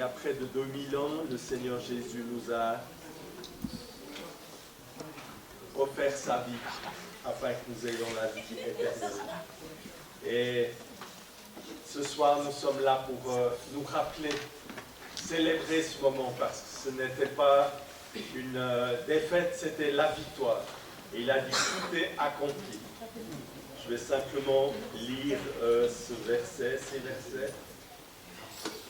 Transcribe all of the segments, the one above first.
a près de 2000 ans, le Seigneur Jésus nous a offert sa vie afin que nous ayons la vie éternelle. Et ce soir, nous sommes là pour nous rappeler, célébrer ce moment, parce que ce n'était pas une défaite, c'était la victoire. Et il a dit, tout est accompli. Je vais simplement lire ces versets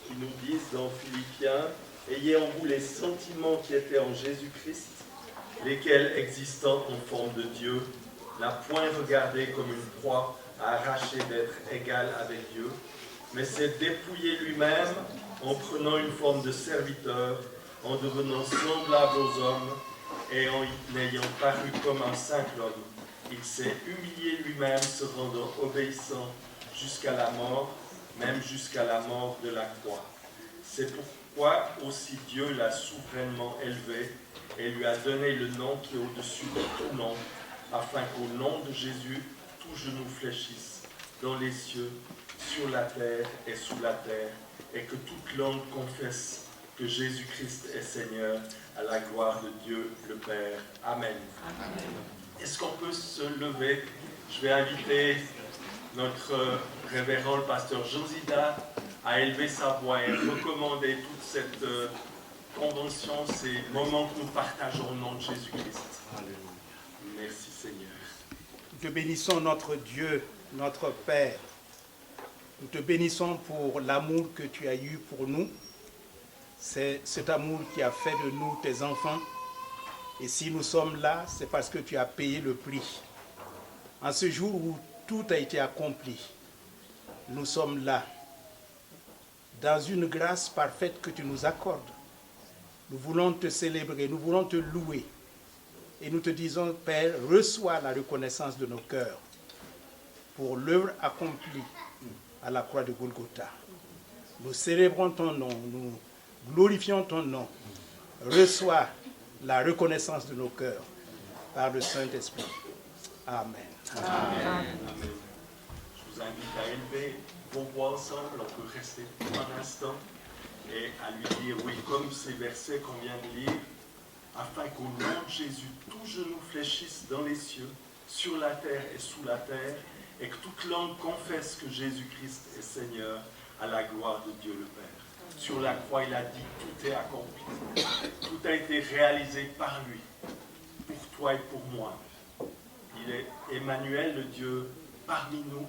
qui nous disent dans Philippiens, « Ayez en vous les sentiments qui étaient en Jésus-Christ, lesquels, existant en forme de Dieu, n'a point regardé comme une proie à arracher d'être égal avec Dieu, mais s'est dépouillé lui-même en prenant une forme de serviteur, en devenant semblable aux hommes et en ayant paru comme un simple homme. Il s'est humilié lui-même, se rendant obéissant jusqu'à la mort, même jusqu'à la mort de la croix. C'est pourquoi aussi Dieu l'a souverainement élevé et lui a donné le nom qui est au-dessus de tout nom, afin qu'au nom de Jésus, tout genou fléchisse dans les cieux, sur la terre et sous la terre, et que toute langue confesse que Jésus-Christ est Seigneur, à la gloire de Dieu le Père. Amen. Amen. Est-ce qu'on peut se lever? Je vais inviter notre révérend, le pasteur Josida, à élever sa voix et recommander toute cette convention, ces moments que nous partageons au nom de Jésus-Christ. Merci Seigneur. Nous te bénissons notre Dieu, notre Père. Nous te bénissons pour l'amour que tu as eu pour nous. C'est cet amour qui a fait de nous tes enfants. Et si nous sommes là, c'est parce que tu as payé le prix. En ce jour où tout a été accompli, nous sommes là, dans une grâce parfaite que tu nous accordes. Nous voulons te célébrer, nous voulons te louer. Et nous te disons, Père, reçois la reconnaissance de nos cœurs pour l'œuvre accomplie à la croix de Golgotha. Nous célébrons ton nom, nous glorifions ton nom. Reçois la reconnaissance de nos cœurs par le Saint-Esprit. Amen. Amen. Amen. Je vous invite à élever vos voix ensemble. On peut rester un instant et à lui dire, oui, comme ces versets qu'on vient de lire, afin qu'au nom de Jésus, tout genou fléchisse dans les cieux, sur la terre et sous la terre, et que toute langue confesse que Jésus-Christ est Seigneur, à la gloire de Dieu le Père. Sur la croix, il a dit, tout est accompli. Tout a été réalisé par lui, pour toi et pour moi. Il est Emmanuel, le Dieu parmi nous,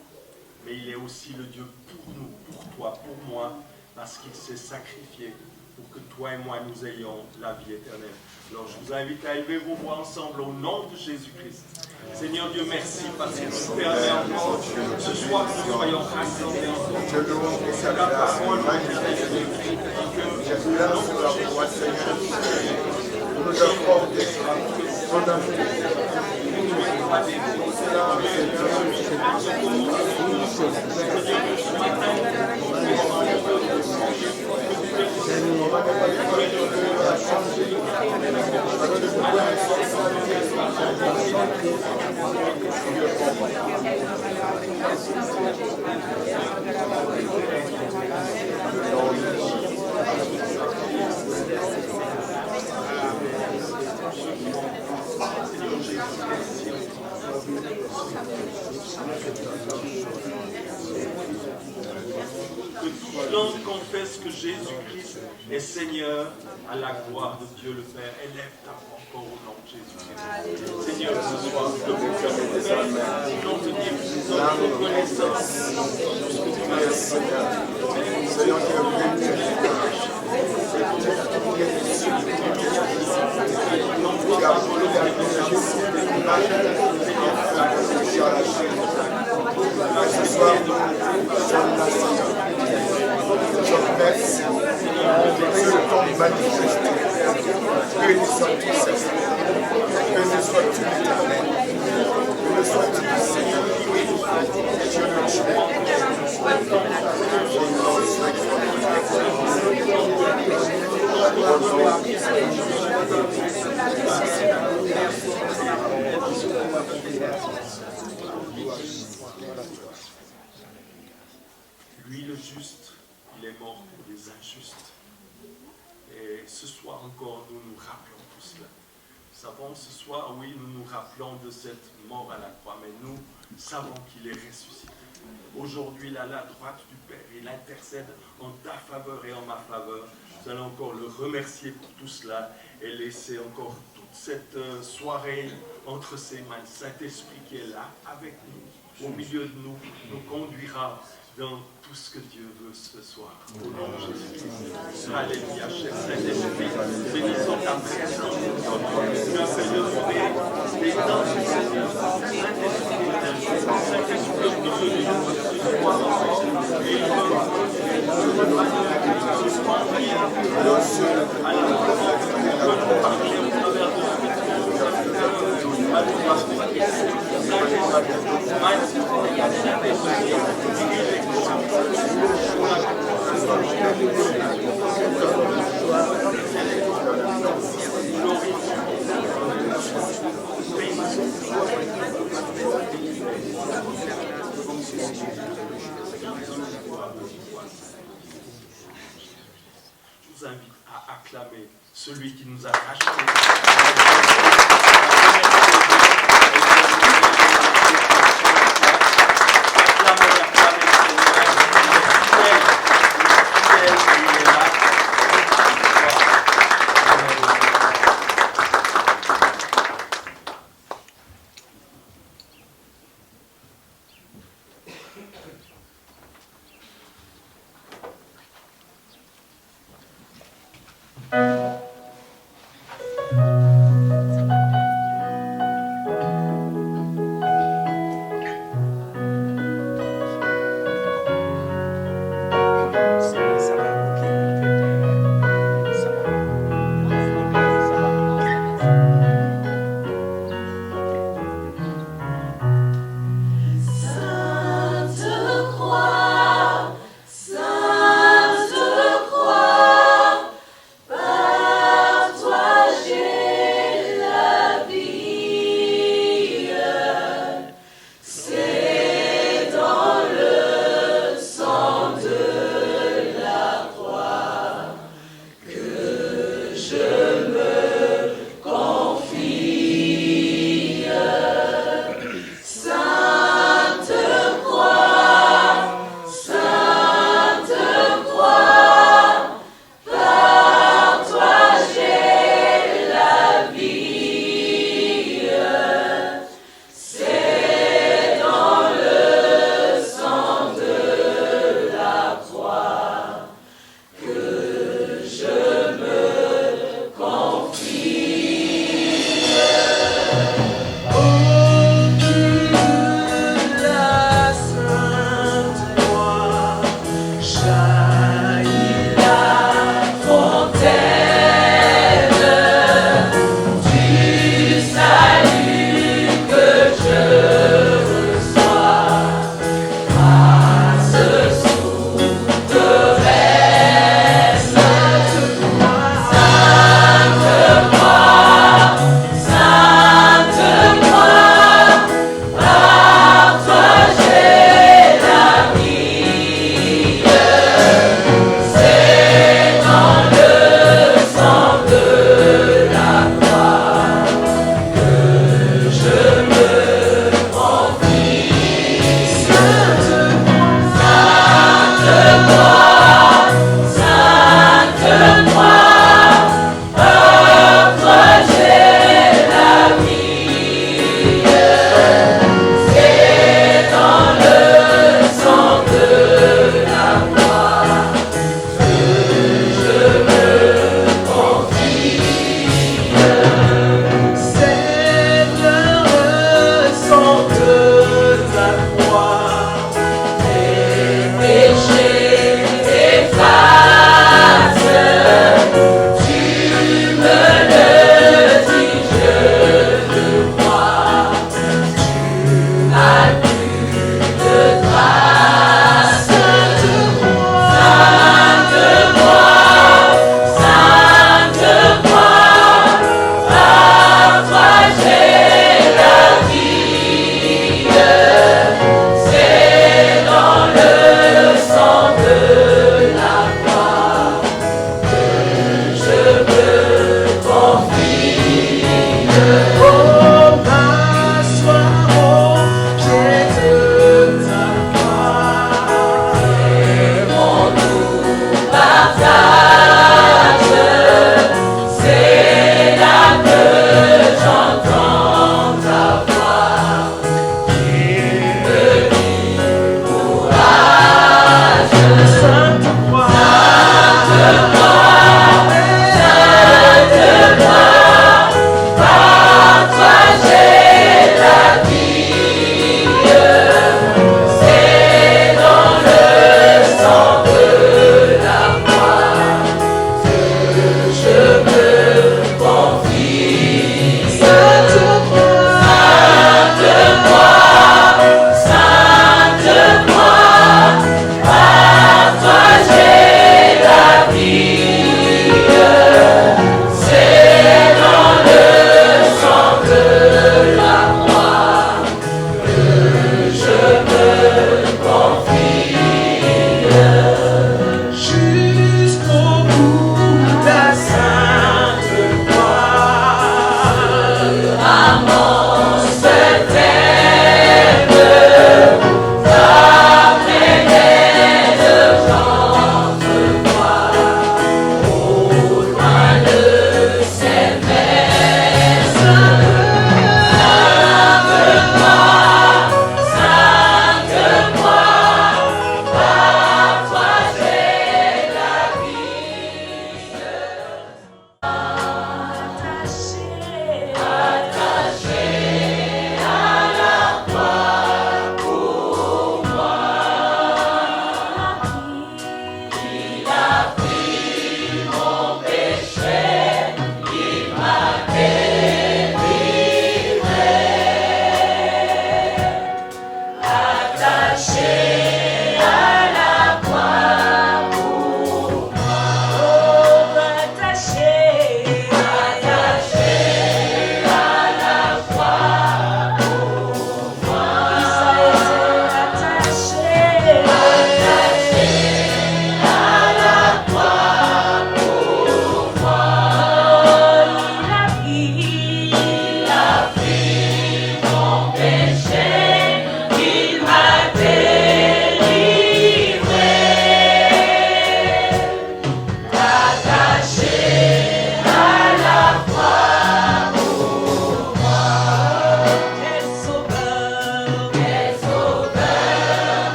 mais il est aussi le Dieu pour nous, pour toi, pour moi, parce qu'il s'est sacrifié pour que toi et moi, nous ayons la vie éternelle. Alors, je vous invite à élever vos voix ensemble au nom de Jésus-Christ. Seigneur Dieu, merci parce que tu permets encore ce soir que nous soyons rassemblés ensemble. C'est la parole que nous que toute langue confesse que Jésus-Christ est Seigneur, à la gloire de Dieu le Père. Élève ta voix encore au nom de Jésus-Christ. Seigneur, ce soir, nous te Père, nous voulons te dire que nous sommes reconnaissants de ce que tu m'as fait. Seigneur, merci pour le temps manifesté. Béni sois-tu, Seigneur. Béni sois-tu, l'Éternel. Béni sois-tu, Seigneur. Dieu le jour. Lui, le juste, il est mort pour les injustes, Et ce soir encore, nous nous rappelons tout cela. Nous savons ce soir, oui, nous nous rappelons de cette mort à la croix, mais nous savons qu'il est ressuscité. Aujourd'hui, il est à la droite du Père, il intercède en ta faveur et en ma faveur. Nous allons encore le remercier pour tout cela et laisser encore toute cette soirée entre ses mains. Le Saint-Esprit qui est là avec nous, au milieu de nous, nous conduira dans tout ce que Dieu veut ce soir. Au nom de Jésus. Alléluia, cher Saint-Esprit. Bénissons ta présence. Tu as fait demeurer des temps du Seigneur. Saint-Esprit, Saint-Esprit, ce soir encore. Et il veut ce soir venir à la rencontre. Il veut nous parler au travers de ce que tu as Je vous invite à acclamer celui qui nous a rachetés.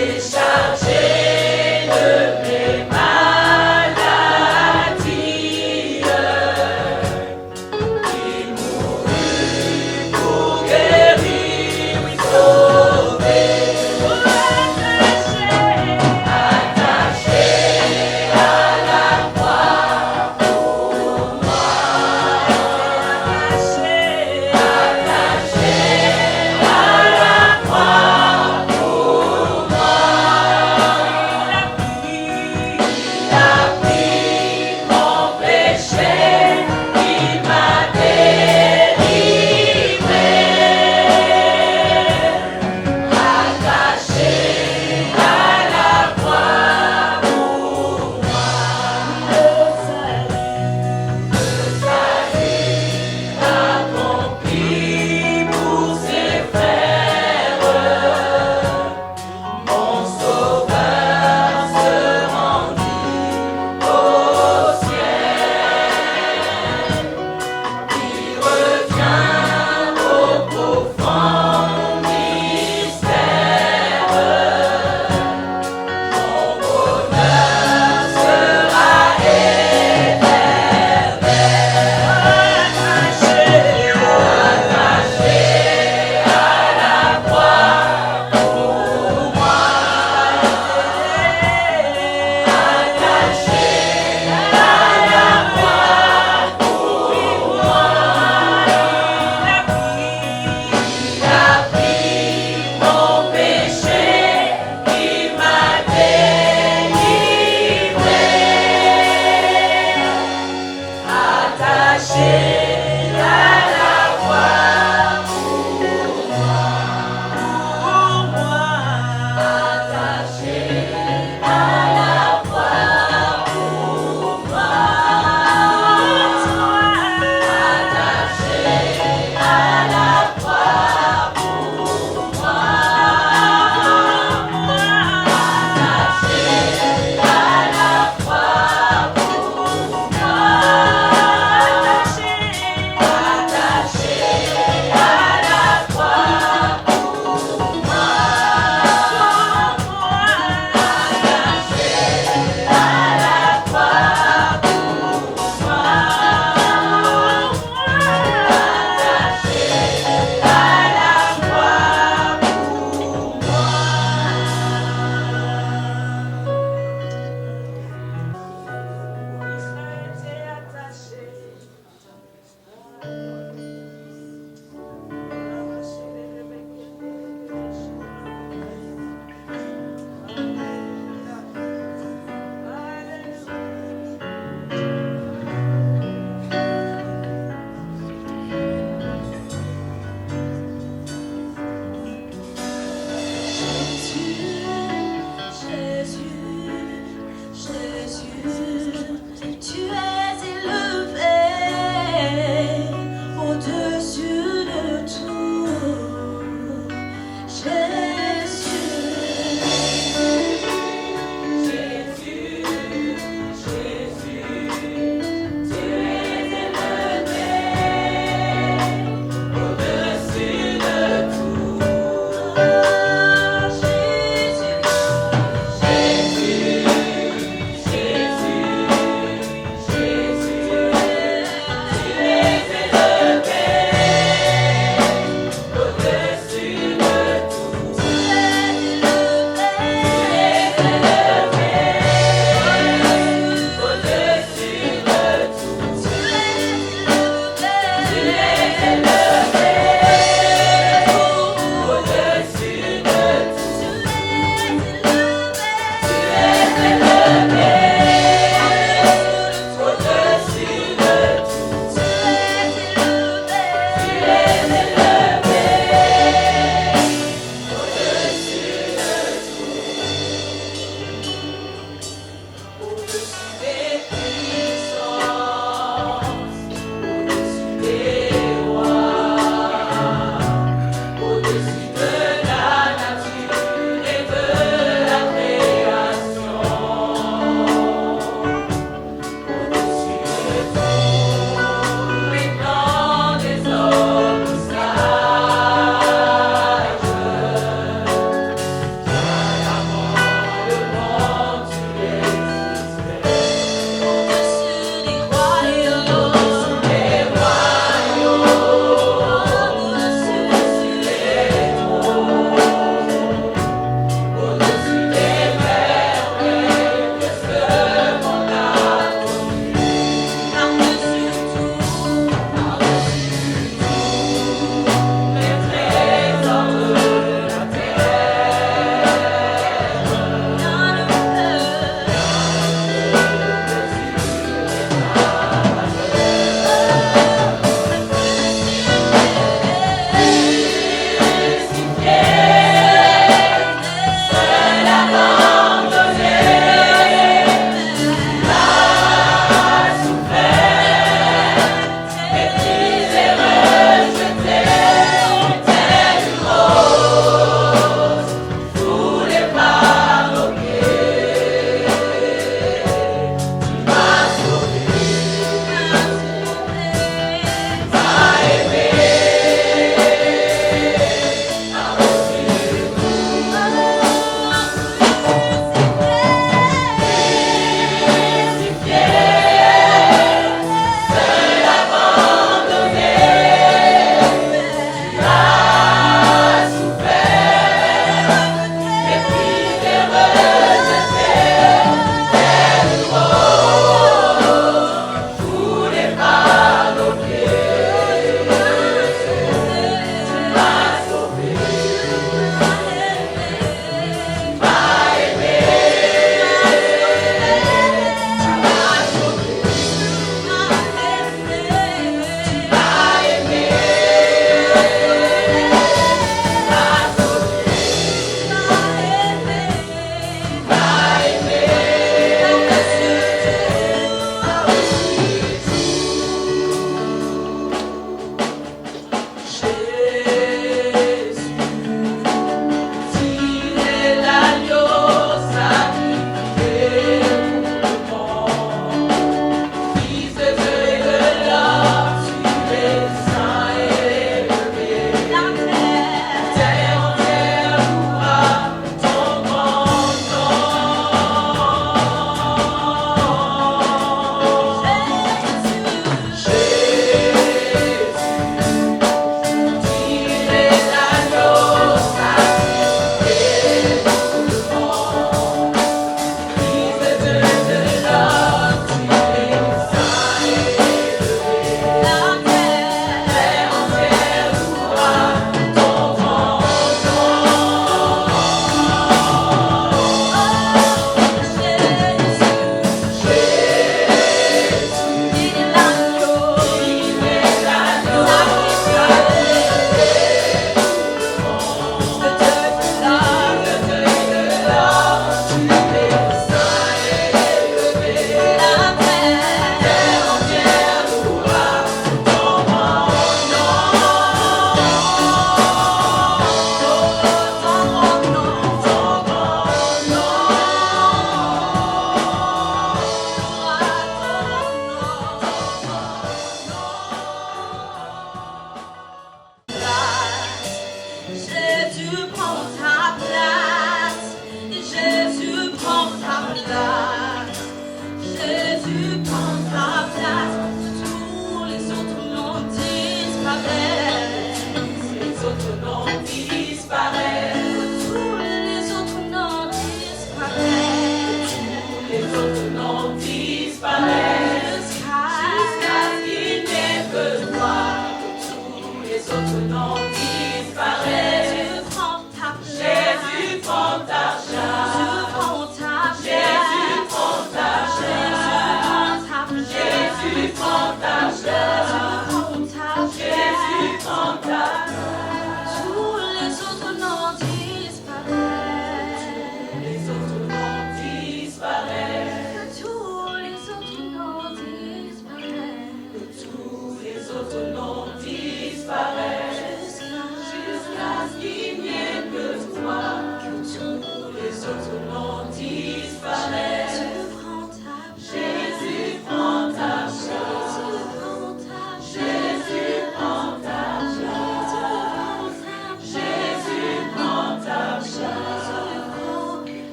Attaché à la croix pour moi.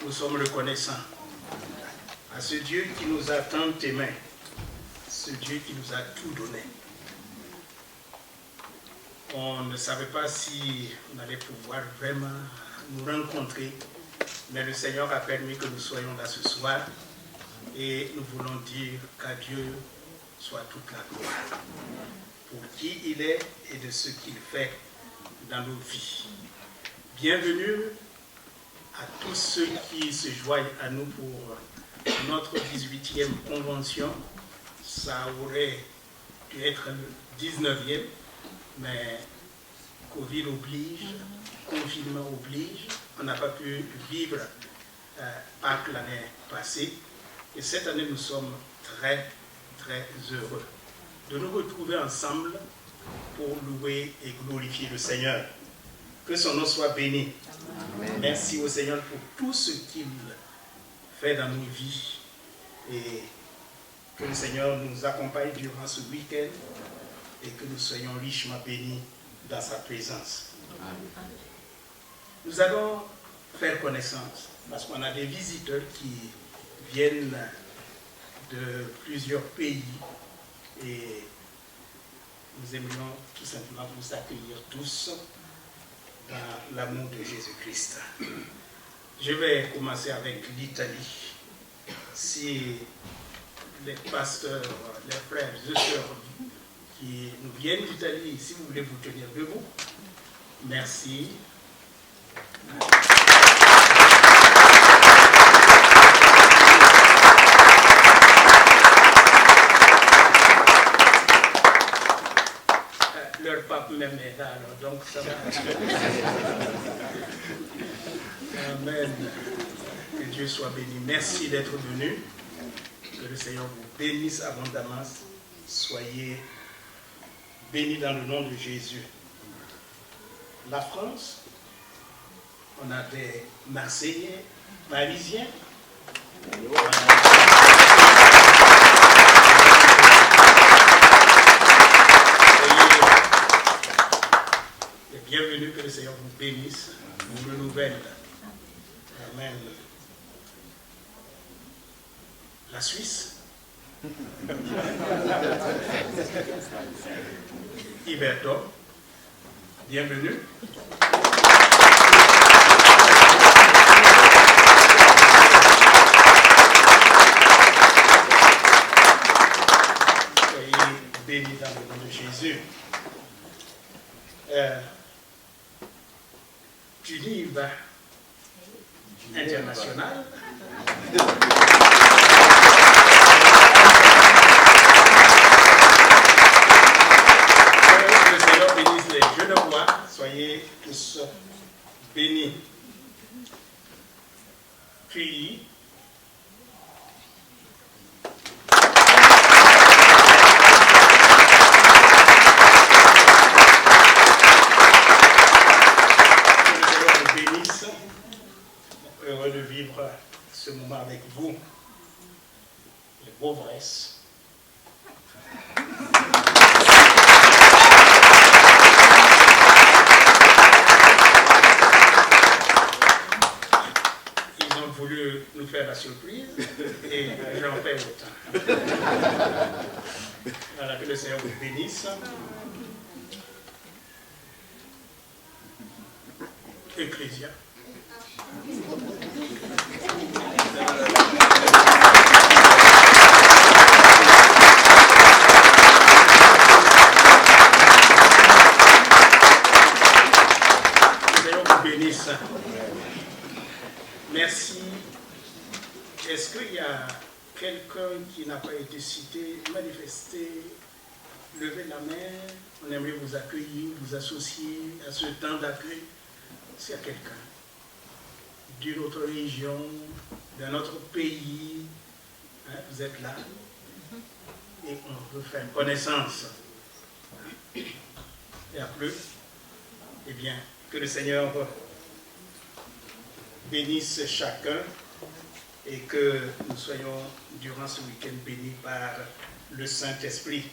nous sommes reconnaissants à ce Dieu qui nous a tant aimés, ce Dieu qui nous a tout donné. On ne savait pas si on allait pouvoir vraiment nous rencontrer, mais le Seigneur a permis que nous soyons là ce soir et nous voulons dire qu'à Dieu soit toute la gloire pour qui il est et de ce qu'il fait dans nos vies. Bienvenue à tous ceux qui se joignent à nous pour notre 18e convention. Ça aurait pu être le 19e, mais Covid oblige, confinement oblige. On n'a pas pu vivre Pâques l'année passée. Et cette année, nous sommes très, très heureux de nous retrouver ensemble pour louer et glorifier le Seigneur. Que son nom soit béni. Amen. Merci au Seigneur pour tout ce qu'il fait dans nos vies. Et que le Seigneur nous accompagne durant ce week-end et que nous soyons richement bénis dans sa présence. Amen. Nous allons faire connaissance parce qu'on a des visiteurs qui viennent de plusieurs pays et nous aimerions tout simplement vous accueillir tous dans l'amour de Jésus-Christ. Je vais commencer avec l'Italie. Si les pasteurs, les frères et sœurs qui nous viennent d'Italie, si vous voulez vous tenir debout, merci. Leur pape même est là, alors donc ça va. Amen. Que Dieu soit béni. Merci d'être venu. Que le Seigneur vous bénisse abondamment. Soyez bénis dans le nom de Jésus. La France, on a des Marseillais, Parisiens. Bienvenue, que le Seigneur vous bénisse, vous renouvelle. Amen. La Suisse. Iberto, bienvenue. Soyez bénis dans le nom de Jésus. Genève international. Que le Seigneur bénisse les Genevois. Soyez tous bénis. Puis, heureux de vivre ce moment avec vous, les Beauvresses. Ils ont voulu nous faire la surprise et j'en fais autant. Voilà, que le Seigneur vous bénisse. Ecclésia. Merci. Est-ce qu'il y a quelqu'un qui n'a pas été cité, manifesté, levez la main? On aimerait vous accueillir, vous associer à ce temps d'accueil. S'il y a quelqu'un d'une autre région, d'un autre pays, hein, vous êtes là et on veut faire connaissance. Et après, eh bien, que le Seigneur bénisse chacun et que nous soyons durant ce week-end bénis par le Saint-Esprit.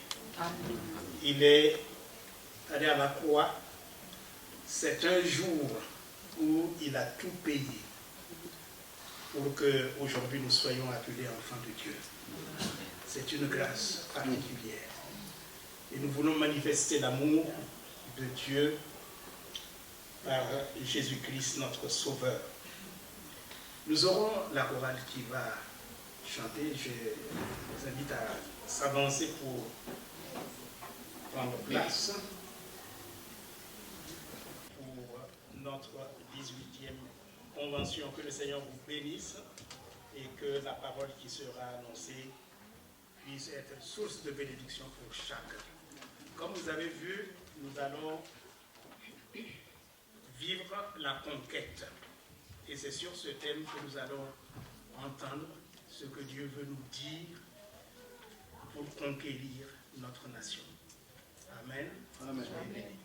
Il est allé à la croix. C'est un jour où il a tout payé. pour qu'aujourd'hui nous soyons appelés enfants de Dieu. C'est une grâce particulière. Et nous voulons manifester l'amour de Dieu par Jésus-Christ, notre Sauveur. Nous aurons la chorale qui va chanter. Je vous invite à s'avancer pour prendre place pour notre 18e convention. Que le Seigneur vous bénisse et que la parole qui sera annoncée puisse être source de bénédiction pour chacun. Comme vous avez vu, nous allons vivre la conquête. Et c'est sur ce thème que nous allons entendre ce que Dieu veut nous dire pour conquérir notre nation. Amen. Amen. Amen.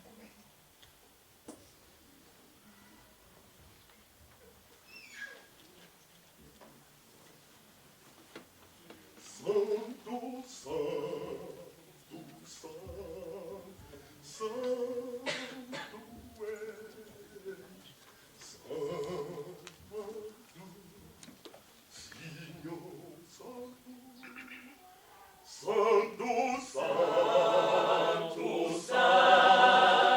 Santo, Santo, Santo, Santo es, Santo, Signor Santo, Santo, Santo, Santo.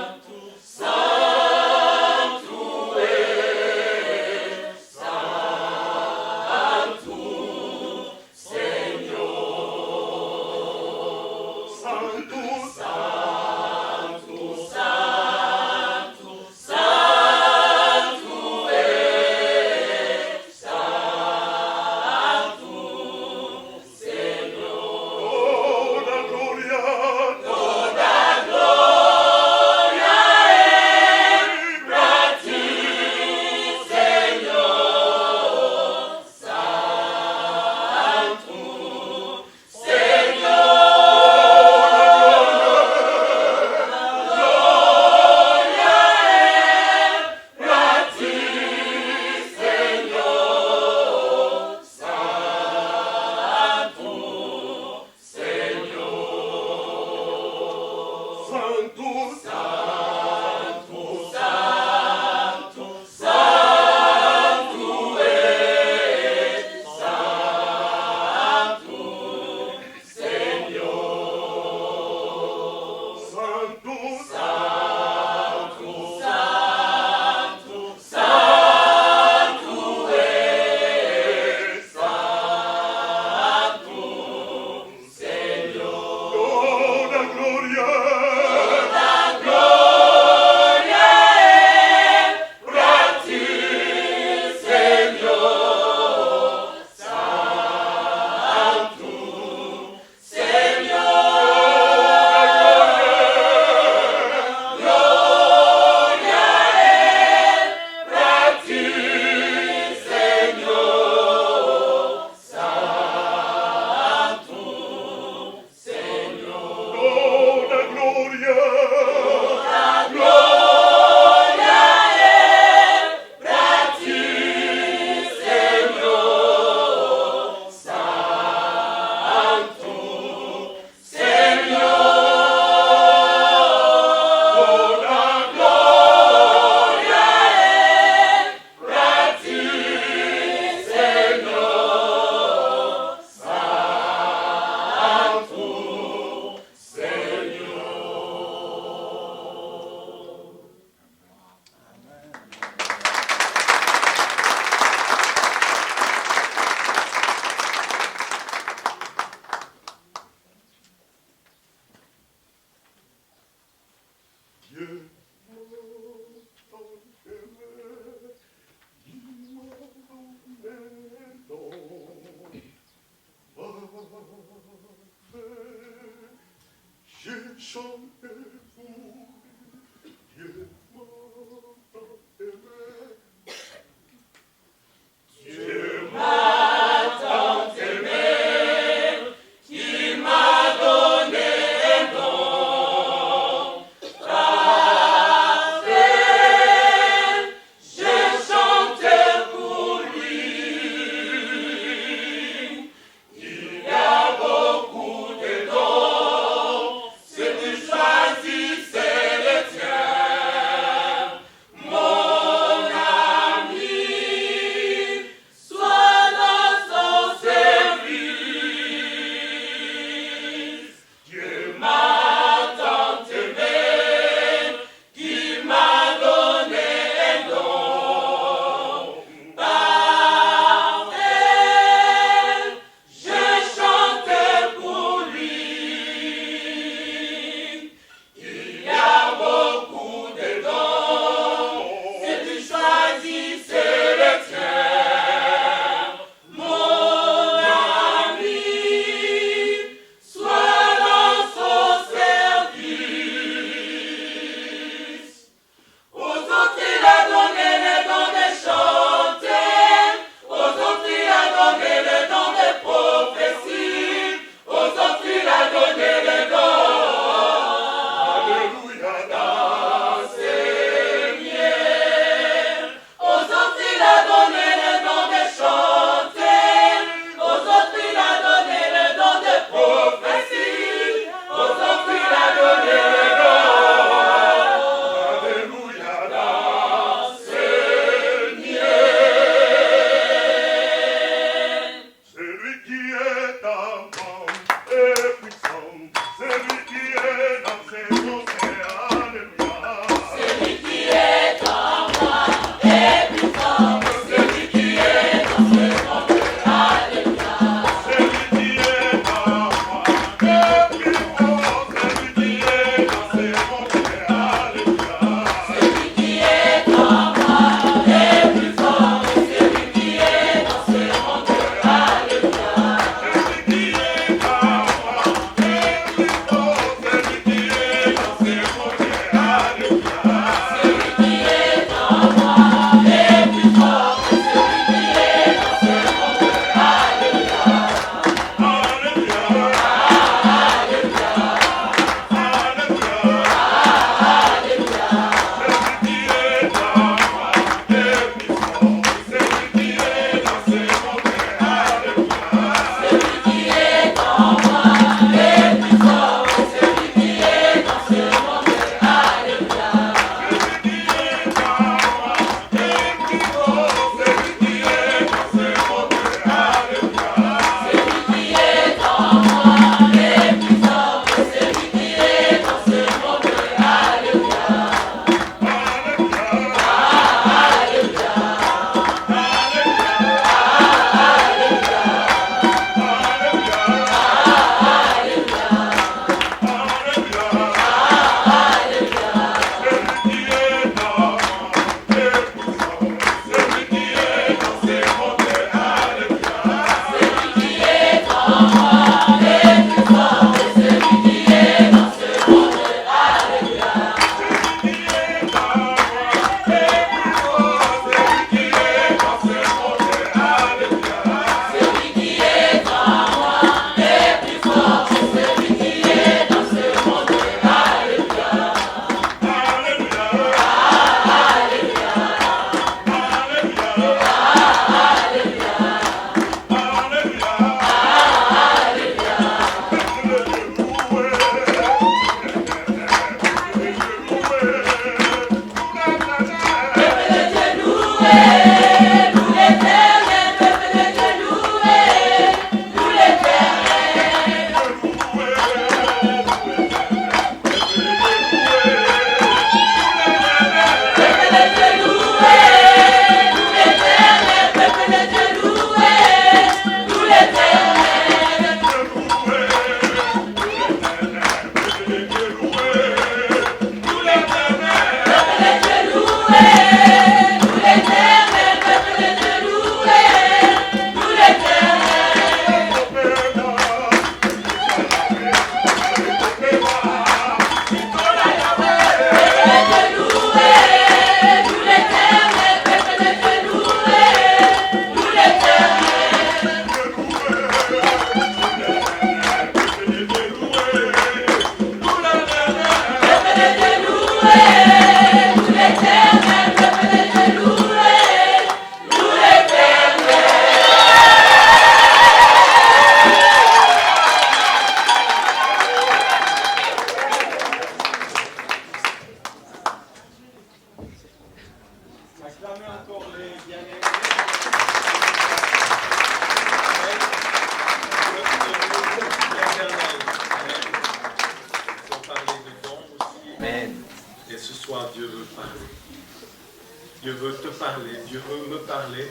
Dieu veut te parler, Dieu veut me parler.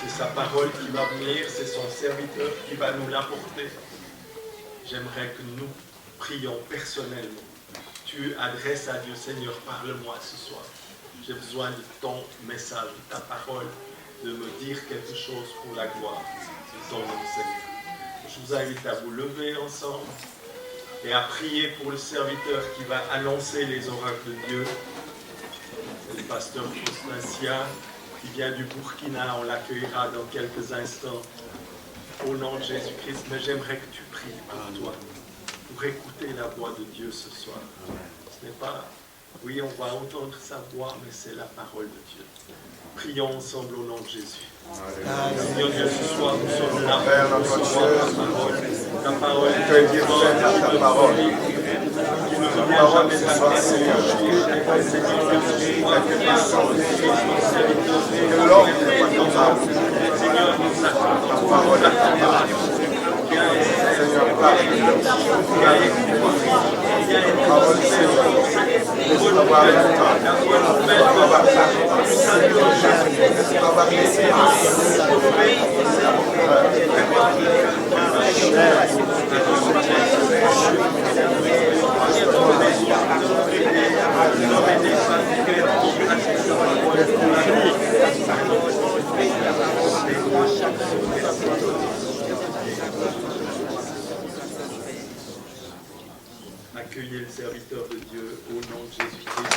C'est sa parole qui va venir, c'est son serviteur qui va nous l'apporter. J'aimerais que nous prions personnellement. Tu adresses à Dieu, Seigneur, parle-moi ce soir. J'ai besoin de ton message, de ta parole, de me dire quelque chose pour la gloire de ton nom, Seigneur. Je vous invite à vous lever ensemble et à prier pour le serviteur qui va annoncer les oracles de Dieu. C'est le pasteur Faustin Sia qui vient du Burkina. On l'accueillera dans quelques instants au nom de Jésus-Christ. Mais j'aimerais que tu pries pour toi, pour écouter la voix de Dieu ce soir. Ce n'est pas, oui, on va entendre sa voix, mais c'est la parole de Dieu. Prions ensemble au nom de Jésus. Seigneur Dieu, ce soir, nous sommes là pour recevoir ta parole. Ta parole est vivante, ta parole qui ne revient jamais à terre. Seigneur, nous attendons ta parole. Seigneur, accueillez le serviteur de Dieu au nom de Jésus-Christ.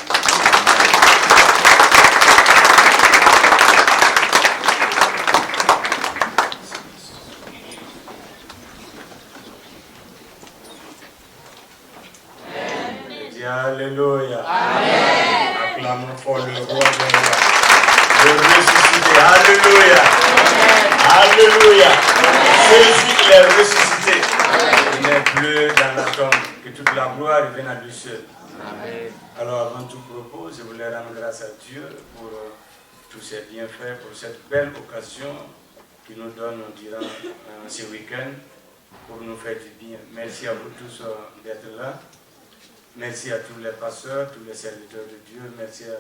Alléluia. Amen. Acclamons pour le roi des rois. Le ressuscité. Alléluia. Alléluia. Jésus, il est ressuscité. Il n'est plus dans la tombe. Que toute la gloire revienne à lui seul. Amen. Alors, avant tout propos, je voulais rendre grâce à Dieu pour tous ses bienfaits, pour cette belle occasion qu'il nous donne durant ce week-end pour nous faire du bien. Merci à vous tous d'être là. Merci à tous les pasteurs, tous les serviteurs de Dieu. Merci à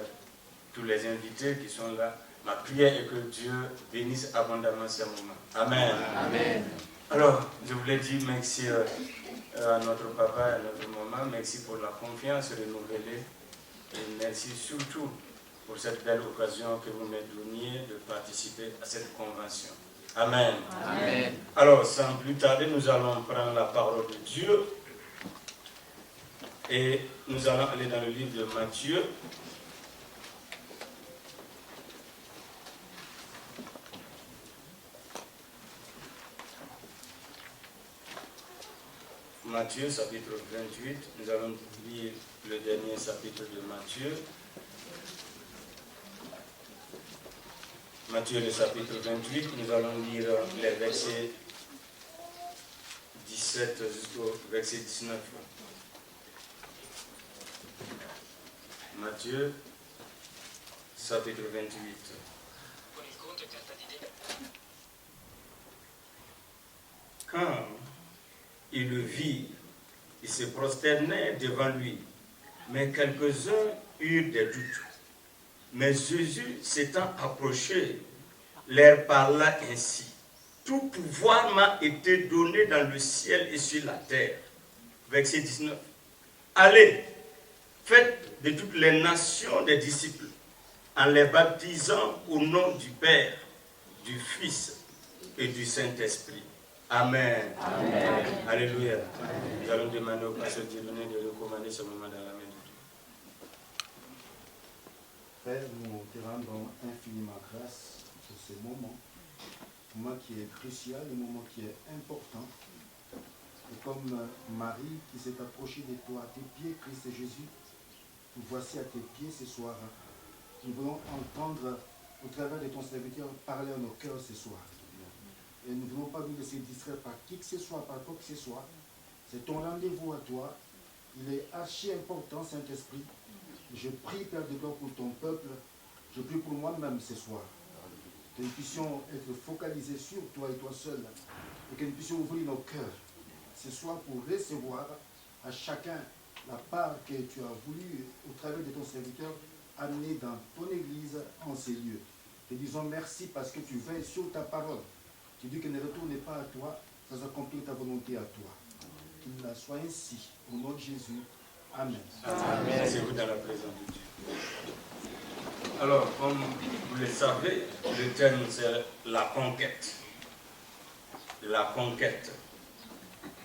tous les invités qui sont là. Ma prière est que Dieu bénisse abondamment ces moments. Amen. Amen. Alors, je voulais dire merci à notre papa et à notre maman. Merci pour la confiance renouvelée. Et merci surtout pour cette belle occasion que vous me donniez de participer à cette convention. Amen. Amen. Alors, sans plus tarder, nous allons prendre la parole de Dieu. Et nous allons aller dans le livre de Matthieu. Matthieu, chapitre 28. Nous allons lire le dernier chapitre de Matthieu. Matthieu, le chapitre 28. Nous allons lire les versets 17 jusqu'au verset 19. Matthieu, chapitre 28. Quand ils le virent, ils se prosternaient devant lui, mais quelques-uns eurent des doutes. Mais Jésus, s'étant approché, leur parla ainsi. Tout pouvoir m'a été donné dans le ciel et sur la terre. Verset 19. Allez, faites de toutes les nations des disciples, en les baptisant au nom du Père, du Fils et du Saint-Esprit. Amen. Amen. Alléluia. Amen. Nous allons demander au pasteur Dieudonné de recommander ce moment dans la main de Dieu. Père, nous te rendons infiniment grâce pour ce moment qui est crucial, un moment qui est important. Et comme Marie qui s'est approchée de toi, à tes pieds, Christ et Jésus, nous voici à tes pieds ce soir. Nous voulons entendre au travers de ton serviteur parler à nos cœurs ce soir. Et nous ne voulons pas nous laisser distraire par qui que ce soit, par quoi que ce soit. C'est ton rendez-vous à toi. Il est archi important, Saint-Esprit. Je prie, Père de gloire, pour ton peuple. Je prie pour moi-même ce soir. Que nous puissions être focalisés sur toi et toi seul. Et que nous puissions ouvrir nos cœurs ce soir pour recevoir à chacun la part que tu as voulu, au travers de ton serviteur, amenés dans ton Église en ces lieux. Te disons merci parce que tu veilles sur ta parole. Tu dis que ne retourne pas à toi, sans accomplir ta volonté à toi. Qu'il soit ainsi, au nom de Jésus. Amen. Amen. C'est vous dans la présence de Dieu. Alors, comme vous le savez, le thème c'est la conquête. La conquête.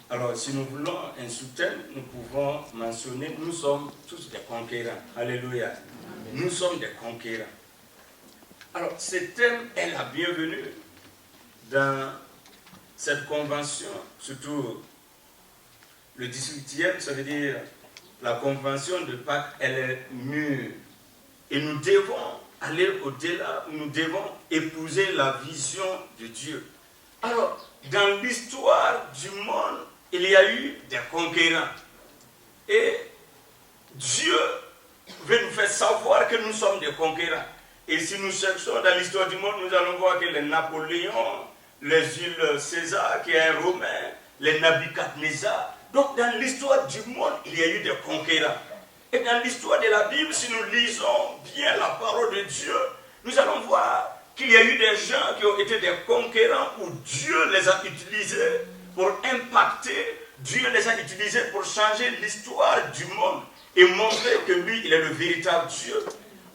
Alors, si nous voulons un sous-thème, nous pouvons mentionner, nous sommes tous des conquérants. Alléluia. Amen. Nous sommes des conquérants. Alors, ce thème est la bienvenue dans cette convention, surtout le 18e, ça veut dire la convention de Pâques, elle est mûre. Et nous devons aller au-delà, nous devons épouser la vision de Dieu. Alors, dans l'histoire du monde, il y a eu des conquérants. Et Dieu veut nous faire savoir que nous sommes des conquérants. Et si nous cherchons dans l'histoire du monde, nous allons voir que les Napoléons, les Jules César, qui est un Romain, les Nabucodonosor. Donc dans l'histoire du monde, il y a eu des conquérants. Et dans l'histoire de la Bible, si nous lisons bien la parole de Dieu, nous allons voir qu'il y a eu des gens qui ont été des conquérants où Dieu les a utilisés pour impacter, Dieu les a utilisés pour changer l'histoire du monde et montrer que lui, il est le véritable Dieu.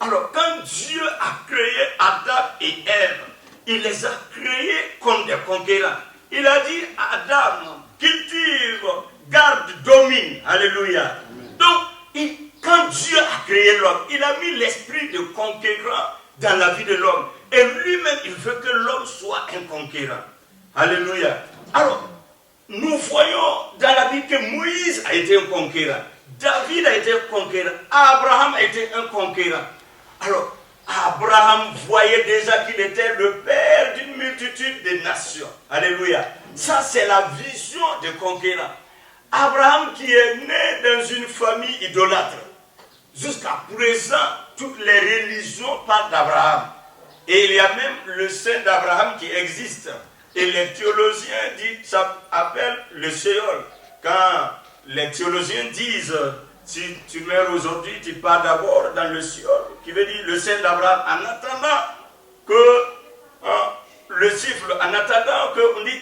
Alors, quand Dieu a créé Adam et Ève, il les a créés comme des conquérants. Il a dit à Adam, cultive, garde, domine. Alléluia. Donc, quand Dieu a créé l'homme, il a mis l'esprit de conquérant dans la vie de l'homme. Et lui-même, il veut que l'homme soit un conquérant. Alléluia. Alors, nous voyons dans la Bible que Moïse a été un conquérant. David a été un conquérant. Abraham a été un conquérant. Alors, Abraham voyait déjà qu'il était le père d'une multitude de nations. Alléluia. Ça, c'est la vision de conquérant. Abraham qui est né dans une famille idolâtre. Jusqu'à présent, toutes les religions parlent d'Abraham. Et il y a même le sein d'Abraham qui existe. Et les théologiens disent, ça appelle le Sheol. Quand les théologiens disent, si tu meurs aujourd'hui, tu pars d'abord dans le Sheol, qui veut dire le sein d'Abraham, en attendant que le siffle, en attendant qu'on dit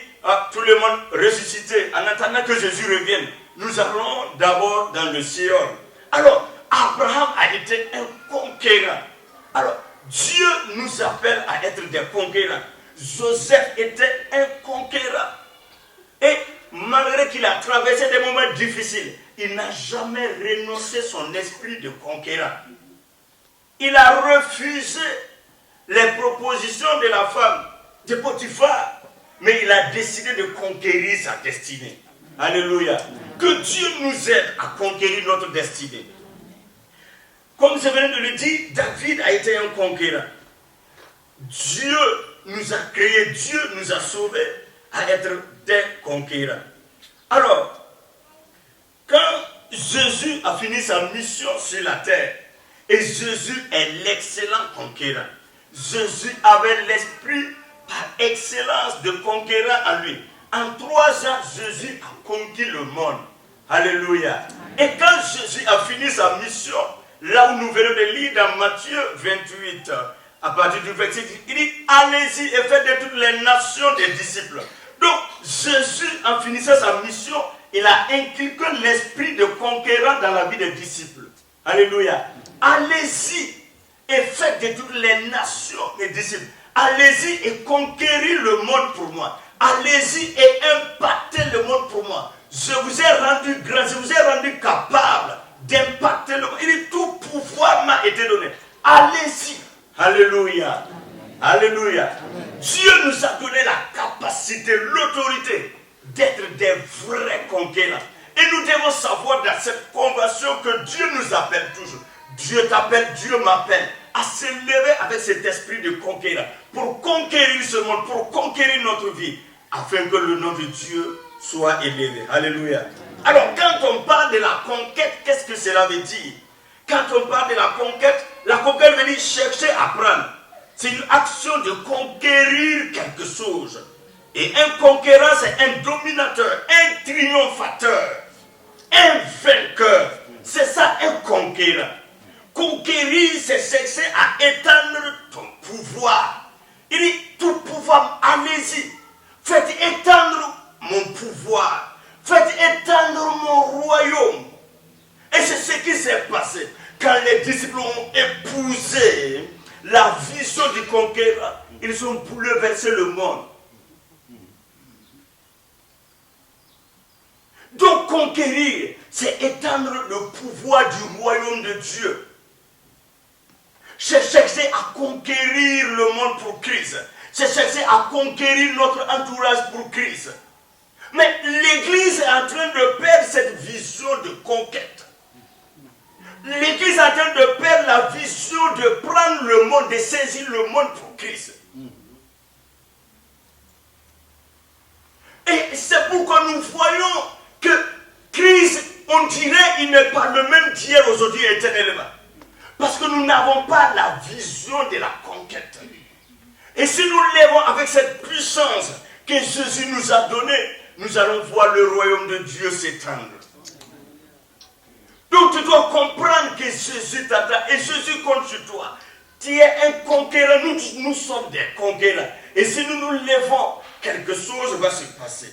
tout le monde ressuscité, en attendant que Jésus revienne, nous allons d'abord dans le Sheol. Alors, Abraham a été un conquérant. Alors, Dieu nous appelle à être des conquérants. Joseph était un conquérant. Et malgré qu'il a traversé des moments difficiles, il n'a jamais renoncé son esprit de conquérant. Il a refusé les propositions de la femme de Potiphar, mais il a décidé de conquérir sa destinée. Alléluia. Que Dieu nous aide à conquérir notre destinée. Comme je viens de le dire, David a été un conquérant. Dieu nous a créés, Dieu nous a sauvés à être des conquérants. Alors, quand Jésus a fini sa mission sur la terre, et Jésus est l'excellent conquérant, Jésus avait l'esprit par excellence de conquérant en lui. En 3 ans, Jésus a conquis le monde. Alléluia. Et quand Jésus a fini sa mission, là où nous venons de lire dans Matthieu 28, à partir du verset 10, il dit, allez-y et faites de toutes les nations des disciples. Donc, Jésus, en finissant sa mission, il a inculqué l'esprit de conquérant dans la vie des disciples. Alléluia. Allez-y et faites de toutes les nations des disciples. Allez-y et conquérir le monde pour moi. Allez-y et impactez le monde pour moi. Je vous ai rendu grand, je vous ai rendu capable d'impacter le monde. Il dit, tout pouvoir m'a été donné. Allez-y. Alléluia. Alléluia. Dieu nous a donné la capacité, l'autorité d'être des vrais conquérants. Et nous devons savoir dans cette convention que Dieu nous appelle toujours. Dieu t'appelle, Dieu m'appelle à se lever avec cet esprit de conquérant pour conquérir ce monde, pour conquérir notre vie, afin que le nom de Dieu soit élevé. Alléluia. Alors, quand on parle de la conquête, qu'est-ce que cela veut dire? Quand on parle de la conquête veut dire chercher à prendre. C'est une action de conquérir quelque chose. Et un conquérant, c'est un dominateur, un triomphateur, un vainqueur. C'est ça, un conquérant. conquérir, c'est chercher à étendre ton pouvoir. Il dit, tout pouvoir, allez-y. Faites étendre mon pouvoir. Faites étendre mon royaume. Et c'est ce qui s'est passé. Quand les disciples ont épousé la vision du conquérant, ils ont bouleversé le monde. Donc conquérir, c'est étendre le pouvoir du royaume de Dieu. C'est chercher à conquérir le monde pour Christ. C'est chercher à conquérir notre entourage pour Christ. Mais l'Église est en train de perdre cette vision de conquête. L'Église est en train de perdre la vision de prendre le monde, de saisir le monde pour Christ. Et c'est pourquoi nous voyons que Christ, on dirait, il n'est pas le même d'hier, aujourd'hui, éternellement. Parce que nous n'avons pas la vision de la conquête. Et si nous lèvons avec cette puissance que Jésus nous a donnée, nous allons voir le royaume de Dieu s'étendre. Donc tu dois comprendre que Jésus t'attend et Jésus compte sur toi. Tu es un conquérant, nous sommes des conquérants. Et si nous nous lèvons, quelque chose va se passer.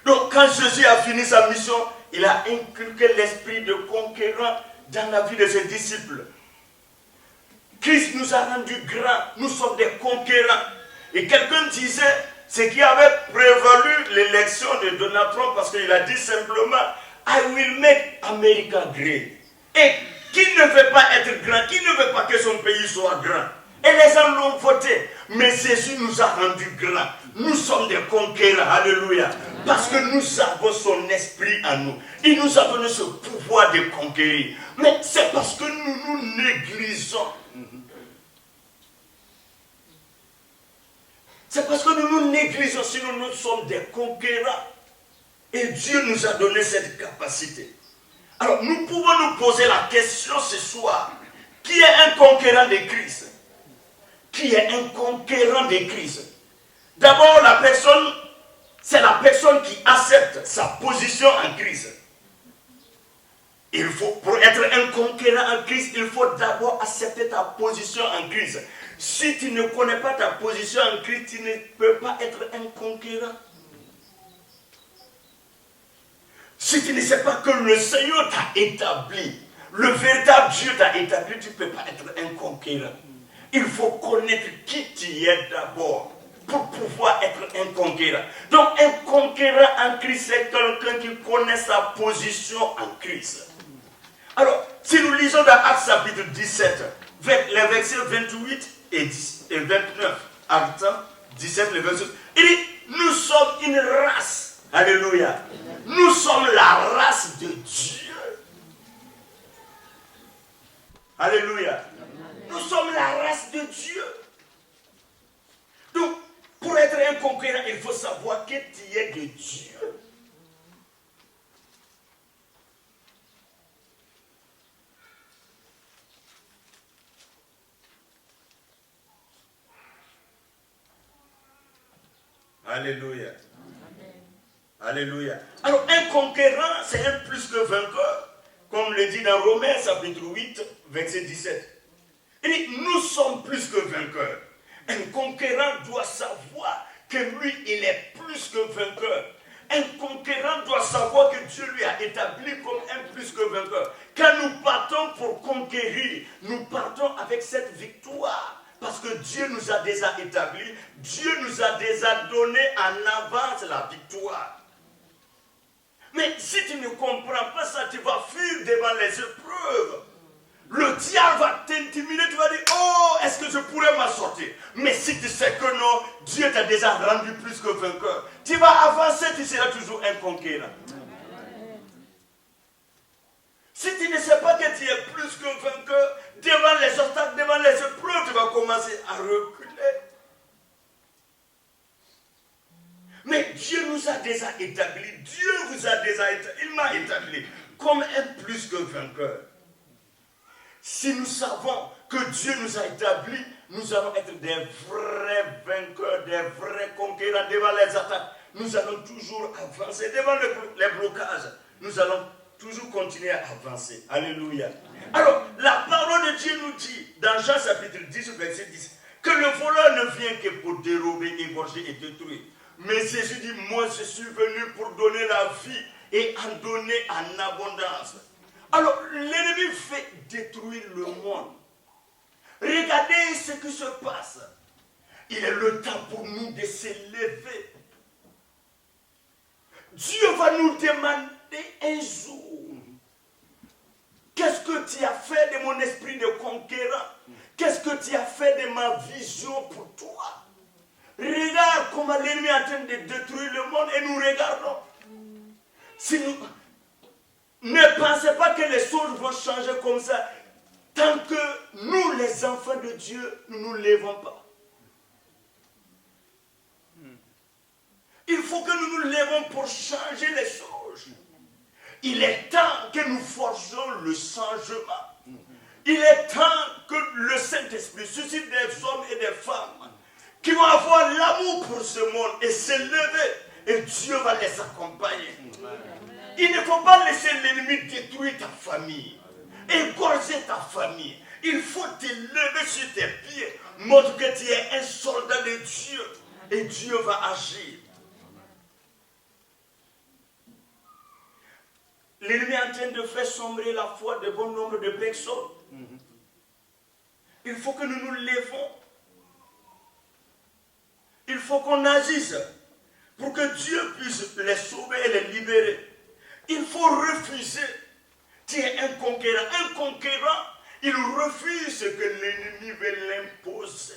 Donc quand Jésus a fini sa mission, il a inculqué l'esprit de conquérant dans la vie de ses disciples. Christ nous a rendus grands, nous sommes des conquérants. Et quelqu'un disait, ce qui avait prévalu l'élection de Donald Trump, parce qu'il a dit simplement, I will make America great. Et qui ne veut pas être grand, qui ne veut pas que son pays soit grand? Et les gens l'ont voté. Mais Jésus nous a rendus grands. Nous sommes des conquérants. Alléluia. Parce que nous avons son esprit en nous. Il nous a donné ce pouvoir de conquérir. Mais c'est parce que nous nous négligeons. C'est parce que nous nous négligeons, sinon nous sommes des conquérants. Et Dieu nous a donné cette capacité. Alors nous pouvons nous poser la question ce soir. Qui est un conquérant de Christ? Qui est un conquérant de Christ? D'abord, la personne, c'est la personne qui accepte sa position en Christ. Il faut, pour être un conquérant en Christ, il faut d'abord accepter ta position en Christ. Si tu ne connais pas ta position en Christ, tu ne peux pas être un conquérant. Si tu ne sais pas que le Seigneur t'a établi, le véritable Dieu t'a établi, tu ne peux pas être un conquérant. Il faut connaître qui tu es d'abord pour pouvoir être un conquérant. Donc un conquérant en Christ, c'est quelqu'un qui connaît sa position en Christ. Alors, si nous lisons dans Actes chapitre 17, les versets 28 et 29, Actes 17, les versets, il dit, nous sommes une race. Alléluia. Nous sommes la race de Dieu. Alléluia. Nous sommes la race de Dieu. Donc, pour être un conquérant, il faut savoir que tu es de Dieu. Alléluia. Alléluia. Alors, un conquérant, c'est un plus que vainqueur. Comme le dit dans Romains, chapitre 8, verset 17. Il dit, nous sommes plus que vainqueurs. Un conquérant doit savoir que lui, il est plus que vainqueur. Un conquérant doit savoir que Dieu lui a établi comme un plus que vainqueur. Quand nous partons pour conquérir, nous partons avec cette victoire. Parce que Dieu nous a déjà établis, Dieu nous a déjà donné en avance la victoire. Mais si tu ne comprends pas ça, tu vas fuir devant les épreuves. Le diable va t'intimider, tu vas dire, oh, est-ce que je pourrais m'en sortir? Mais si tu sais que non, Dieu t'a déjà rendu plus que vainqueur. Tu vas avancer, tu seras toujours un conquérant. Si tu ne sais pas que tu es plus que vainqueur, devant les obstacles, devant les épreuves, tu vas commencer à reculer. Mais Dieu nous a déjà établis, Dieu vous a déjà établi, il m'a établi comme un plus que vainqueur. Si nous savons que Dieu nous a établis, nous allons être des vrais vainqueurs, des vrais conquérants devant les attaques. Nous allons toujours avancer devant les blocages. Nous allons toujours continuer à avancer. Alléluia. Alors, la parole de Dieu nous dit, dans Jean chapitre 10, verset 10, que le voleur ne vient que pour dérober, égorger et détruire. Mais Jésus dit, moi je suis venu pour donner la vie et en donner en abondance. Alors, l'ennemi fait détruire le monde. Regardez ce qui se passe. Il est le temps pour nous de s'élever. Dieu va nous demander un jour, qu'est-ce que tu as fait de mon esprit de conquérant? Qu'est-ce que tu as fait de ma vision pour toi? Regarde comment l'ennemi est en train de détruire le monde et nous regardons. Si nous ne pensez pas que les choses vont changer comme ça, tant que nous, les enfants de Dieu, nous ne nous lèvons pas. Il faut que nous nous lèvons pour changer les choses. Il est temps que nous forgions le changement. Il est temps que le Saint-Esprit suscite des hommes et des femmes qui vont avoir l'amour pour ce monde et se lever, et Dieu va les accompagner. Il ne faut pas laisser l'ennemi détruire ta famille, égorger ta famille. Il faut te lever sur tes pieds, montre que tu es un soldat de Dieu, et Dieu va agir. L'ennemi est en train de faire sombrer la foi de bon nombre de personnes. Il faut que nous nous levons. Il faut qu'on agisse pour que Dieu puisse les sauver et les libérer. Il faut refuser. Tu es un conquérant. Un conquérant, il refuse ce que l'ennemi veut l'imposer.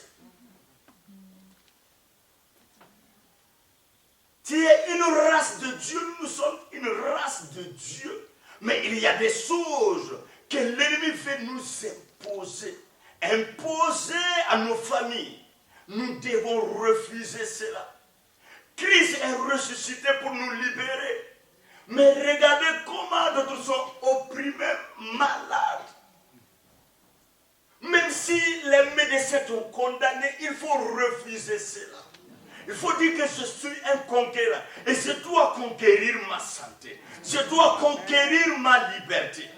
Tu es une race de Dieu, nous sommes une race de Dieu. Mais il y a des choses que l'ennemi veut nous imposer. Imposer à nos familles. Nous devons refuser cela. Christ est ressuscité pour nous libérer. Mais regardez comment d'autres sont opprimés, malades. Même si les médecins t'ont condamné, il faut refuser cela. Il faut dire que je suis un conquérant. Et je dois conquérir ma santé. Je dois conquérir ma liberté.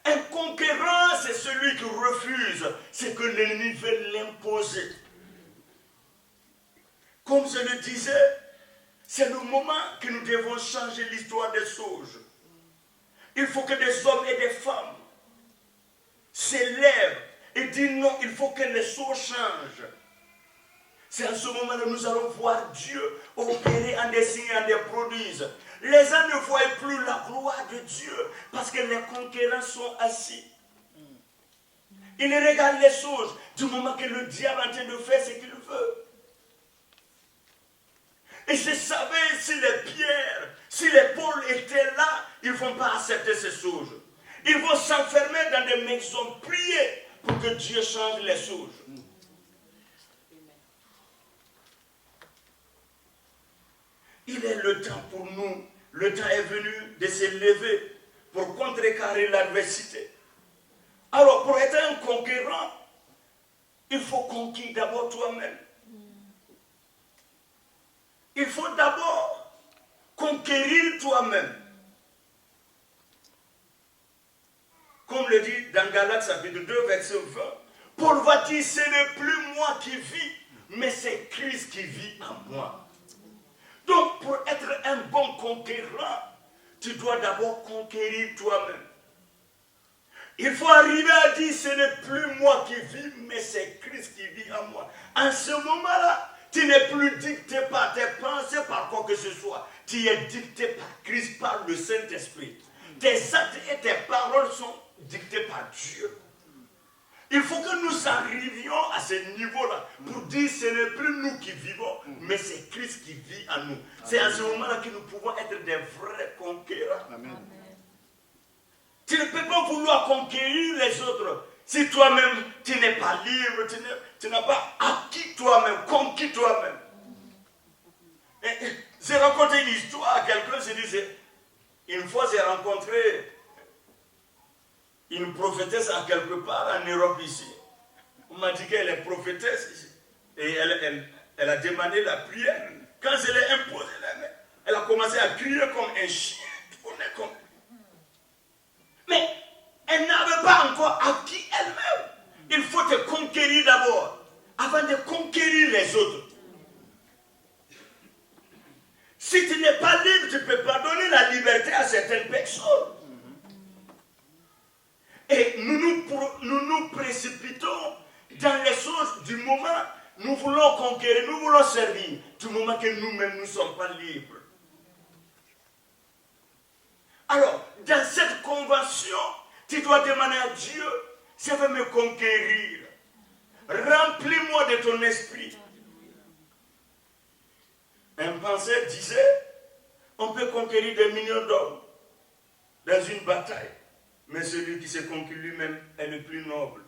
Un conquérant, c'est celui qui refuse ce que l'ennemi veut l'imposer. Comme je le disais, c'est le moment que nous devons changer l'histoire des choses. Il faut que des hommes et des femmes s'élèvent et disent non, il faut que les choses changent. C'est à ce moment-là que nous allons voir Dieu opérer en des signes et en des prodiges. Les gens ne voient plus la gloire de Dieu parce que les conquérants sont assis. Ils regardent les choses du moment que le diable est en train de faire ce qu'il veut. Et je savais, si les Pierre, si les Paul étaient là, ils ne vont pas accepter ces choses. Ils vont s'enfermer dans des maisons, prier pour que Dieu change les choses. Il est le temps pour nous, le temps est venu de se lever pour contrecarrer l'adversité. Alors, pour être un conquérant, il faut conquérir d'abord toi-même. Il faut d'abord conquérir toi-même. Comme le dit dans Galates chapitre 2, verset 20, Paul va dire, ce n'est plus moi qui vis, mais c'est Christ qui vit en moi. Donc, pour être un bon conquérant, tu dois d'abord conquérir toi-même. Il faut arriver à dire, ce n'est plus moi qui vis, mais c'est Christ qui vit en moi. En ce moment-là, tu n'es plus dicté par tes pensées, par quoi que ce soit. Tu es dicté par Christ, par le Saint-Esprit. Tes actes et tes paroles sont dictés par Dieu. Il faut que nous arrivions à ce niveau-là pour dire ce n'est plus nous qui vivons, mais c'est Christ qui vit en nous. C'est à ce moment-là que nous pouvons être des vrais conquérants. Amen. Tu ne peux pas vouloir conquérir les autres si toi-même tu n'es pas libre, tu n'as pas acquis toi-même, conquis toi-même. J'ai raconté une histoire à quelqu'un, je disais, une fois j'ai rencontré une prophétesse à quelque part en Europe ici. On m'a dit qu'elle est prophétesse ici. Et elle a demandé la prière. quand je l'ai imposé les mains, elle a commencé à crier comme un chien. Mais elle n'avait pas encore acquis elle-même. Il faut te conquérir d'abord, avant de conquérir les autres. Si tu n'es pas libre, tu ne peux pas donner la liberté à certaines personnes. Et nous nous précipitons dans les choses du moment. Nous voulons conquérir, nous voulons servir, du moment que nous-mêmes ne sommes pas libres. Alors, dans cette convention, tu dois demander à Dieu, je veux me conquérir. Remplis-moi de ton esprit. Un penseur disait, on peut conquérir des millions d'hommes dans une bataille, mais celui qui se conquiert lui-même est le plus noble.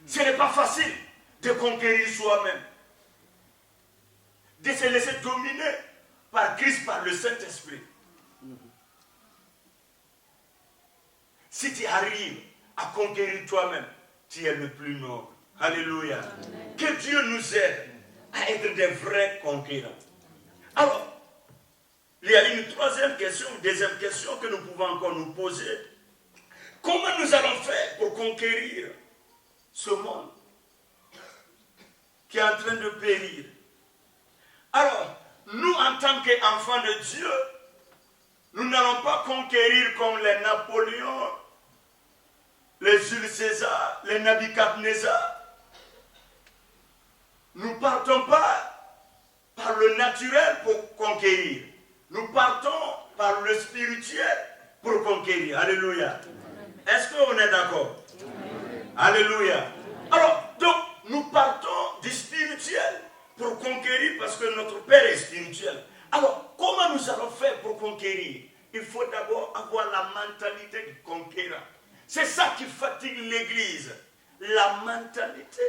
Ce n'est pas facile de conquérir soi-même, de se laisser dominer par Christ, par le Saint-Esprit. Si tu arrives à conquérir toi-même, tu es le plus noble. Alléluia. Amen. Que Dieu nous aide à être des vrais conquérants. Alors, il y a une troisième question, une deuxième question que nous pouvons encore nous poser. Comment nous allons faire pour conquérir ce monde qui est en train de périr? Alors, nous, en tant qu'enfants de Dieu, nous n'allons pas conquérir comme les Napoléons, les Jules César, les Nebuchadnezzar. Nous ne partons pas par le naturel pour conquérir. Nous partons par le spirituel pour conquérir. Alléluia. Est-ce qu'on est d'accord? Alléluia. Alors, donc, nous partons du spirituel pour conquérir parce que notre Père est spirituel. Alors, comment nous allons faire pour conquérir? Il faut d'abord avoir la mentalité du conquérant. C'est ça qui fatigue l'Église. La mentalité.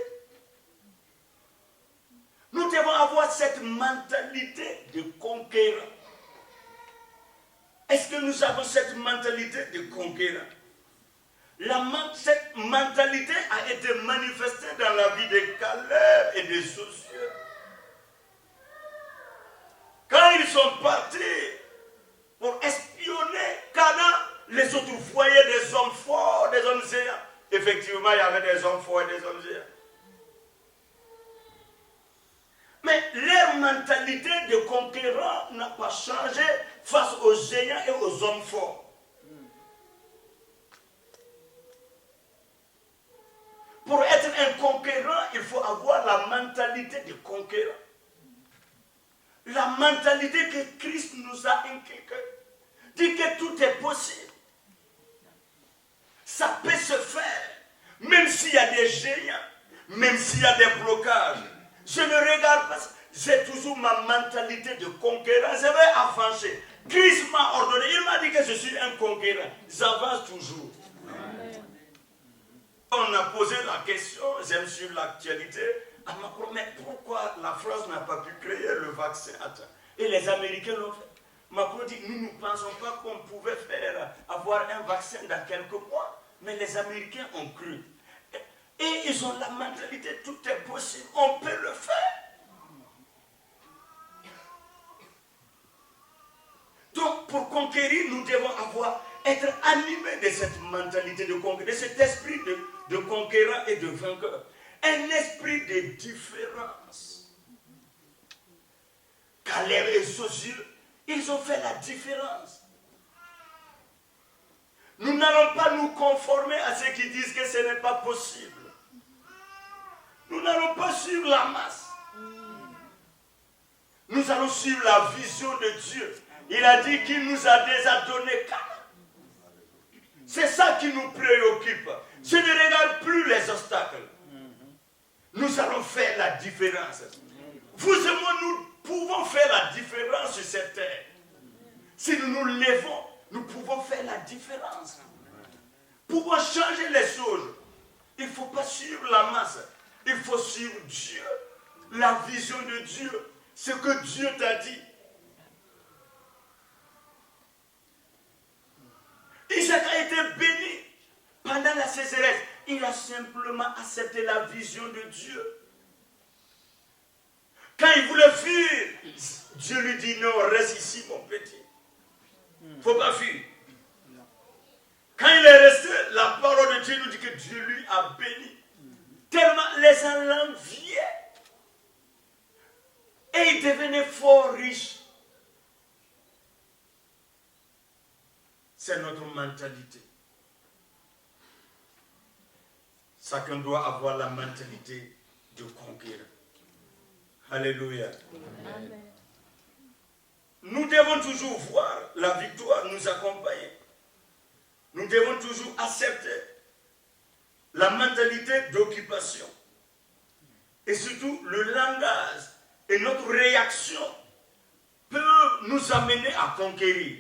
Nous devons avoir cette mentalité de conquérant. Est-ce que nous avons cette mentalité de conquérant? Cette mentalité a été manifestée dans la vie de Caleb et de Josué. Quand ils sont partis pour espionner Canaan, les autres voyaient des hommes forts, des hommes géants. Effectivement, il y avait des hommes forts et des hommes géants. Mais leur mentalité de conquérant n'a pas changé face aux géants et aux hommes forts. Pour être un conquérant, il faut avoir la mentalité de conquérant. La mentalité que Christ nous a inculquée. Dit que tout est possible. Ça peut se faire. Même s'il y a des géants, même s'il y a des blocages. Je ne regarde pas. J'ai toujours ma mentalité de conquérant. Je vais avancer. Christ m'a ordonné. Il m'a dit que je suis un conquérant. J'avance toujours. Amen. On a posé la question, j'aime suivre l'actualité, à Macron, mais pourquoi la France n'a pas pu créer le vaccin? Et les Américains l'ont fait. Macron dit, nous ne pensons pas qu'on pouvait avoir un vaccin dans quelques mois. Mais les Américains ont cru. Et ils ont la mentalité, tout est possible, on peut le faire. Donc, pour conquérir, nous devons être animés de cette mentalité de conquérir, de cet esprit de conquérant et de vainqueur. Un esprit de différence. Caleb et Josué, ils ont fait la différence. Nous n'allons pas nous conformer à ceux qui disent que ce n'est pas possible. Nous n'allons pas suivre la masse. Nous allons suivre la vision de Dieu. Il a dit qu'il nous a déjà donné Canaan. C'est ça qui nous préoccupe. Je ne regarde plus les obstacles. Nous allons faire la différence. Vous et moi, nous pouvons faire la différence sur cette terre. Si nous nous levons, nous pouvons faire la différence. Pour changer les choses, il ne faut pas suivre la masse. Il faut suivre Dieu, la vision de Dieu, ce que Dieu t'a dit. Isaac a été béni pendant la sécheresse. Il a simplement accepté la vision de Dieu. Quand il voulait fuir, Dieu lui dit non, reste ici mon petit. Il ne faut pas fuir. Quand il est resté, la parole de Dieu nous dit que Dieu lui a béni. Tellement les gens l'enviaient. Et il devenait fort riche. C'est notre mentalité. Chacun doit avoir la mentalité de conquérir. Alléluia. Amen. Nous devons toujours voir la victoire nous accompagner. Nous devons toujours accepter la mentalité d'occupation. Et surtout, le langage et notre réaction peuvent nous amener à conquérir.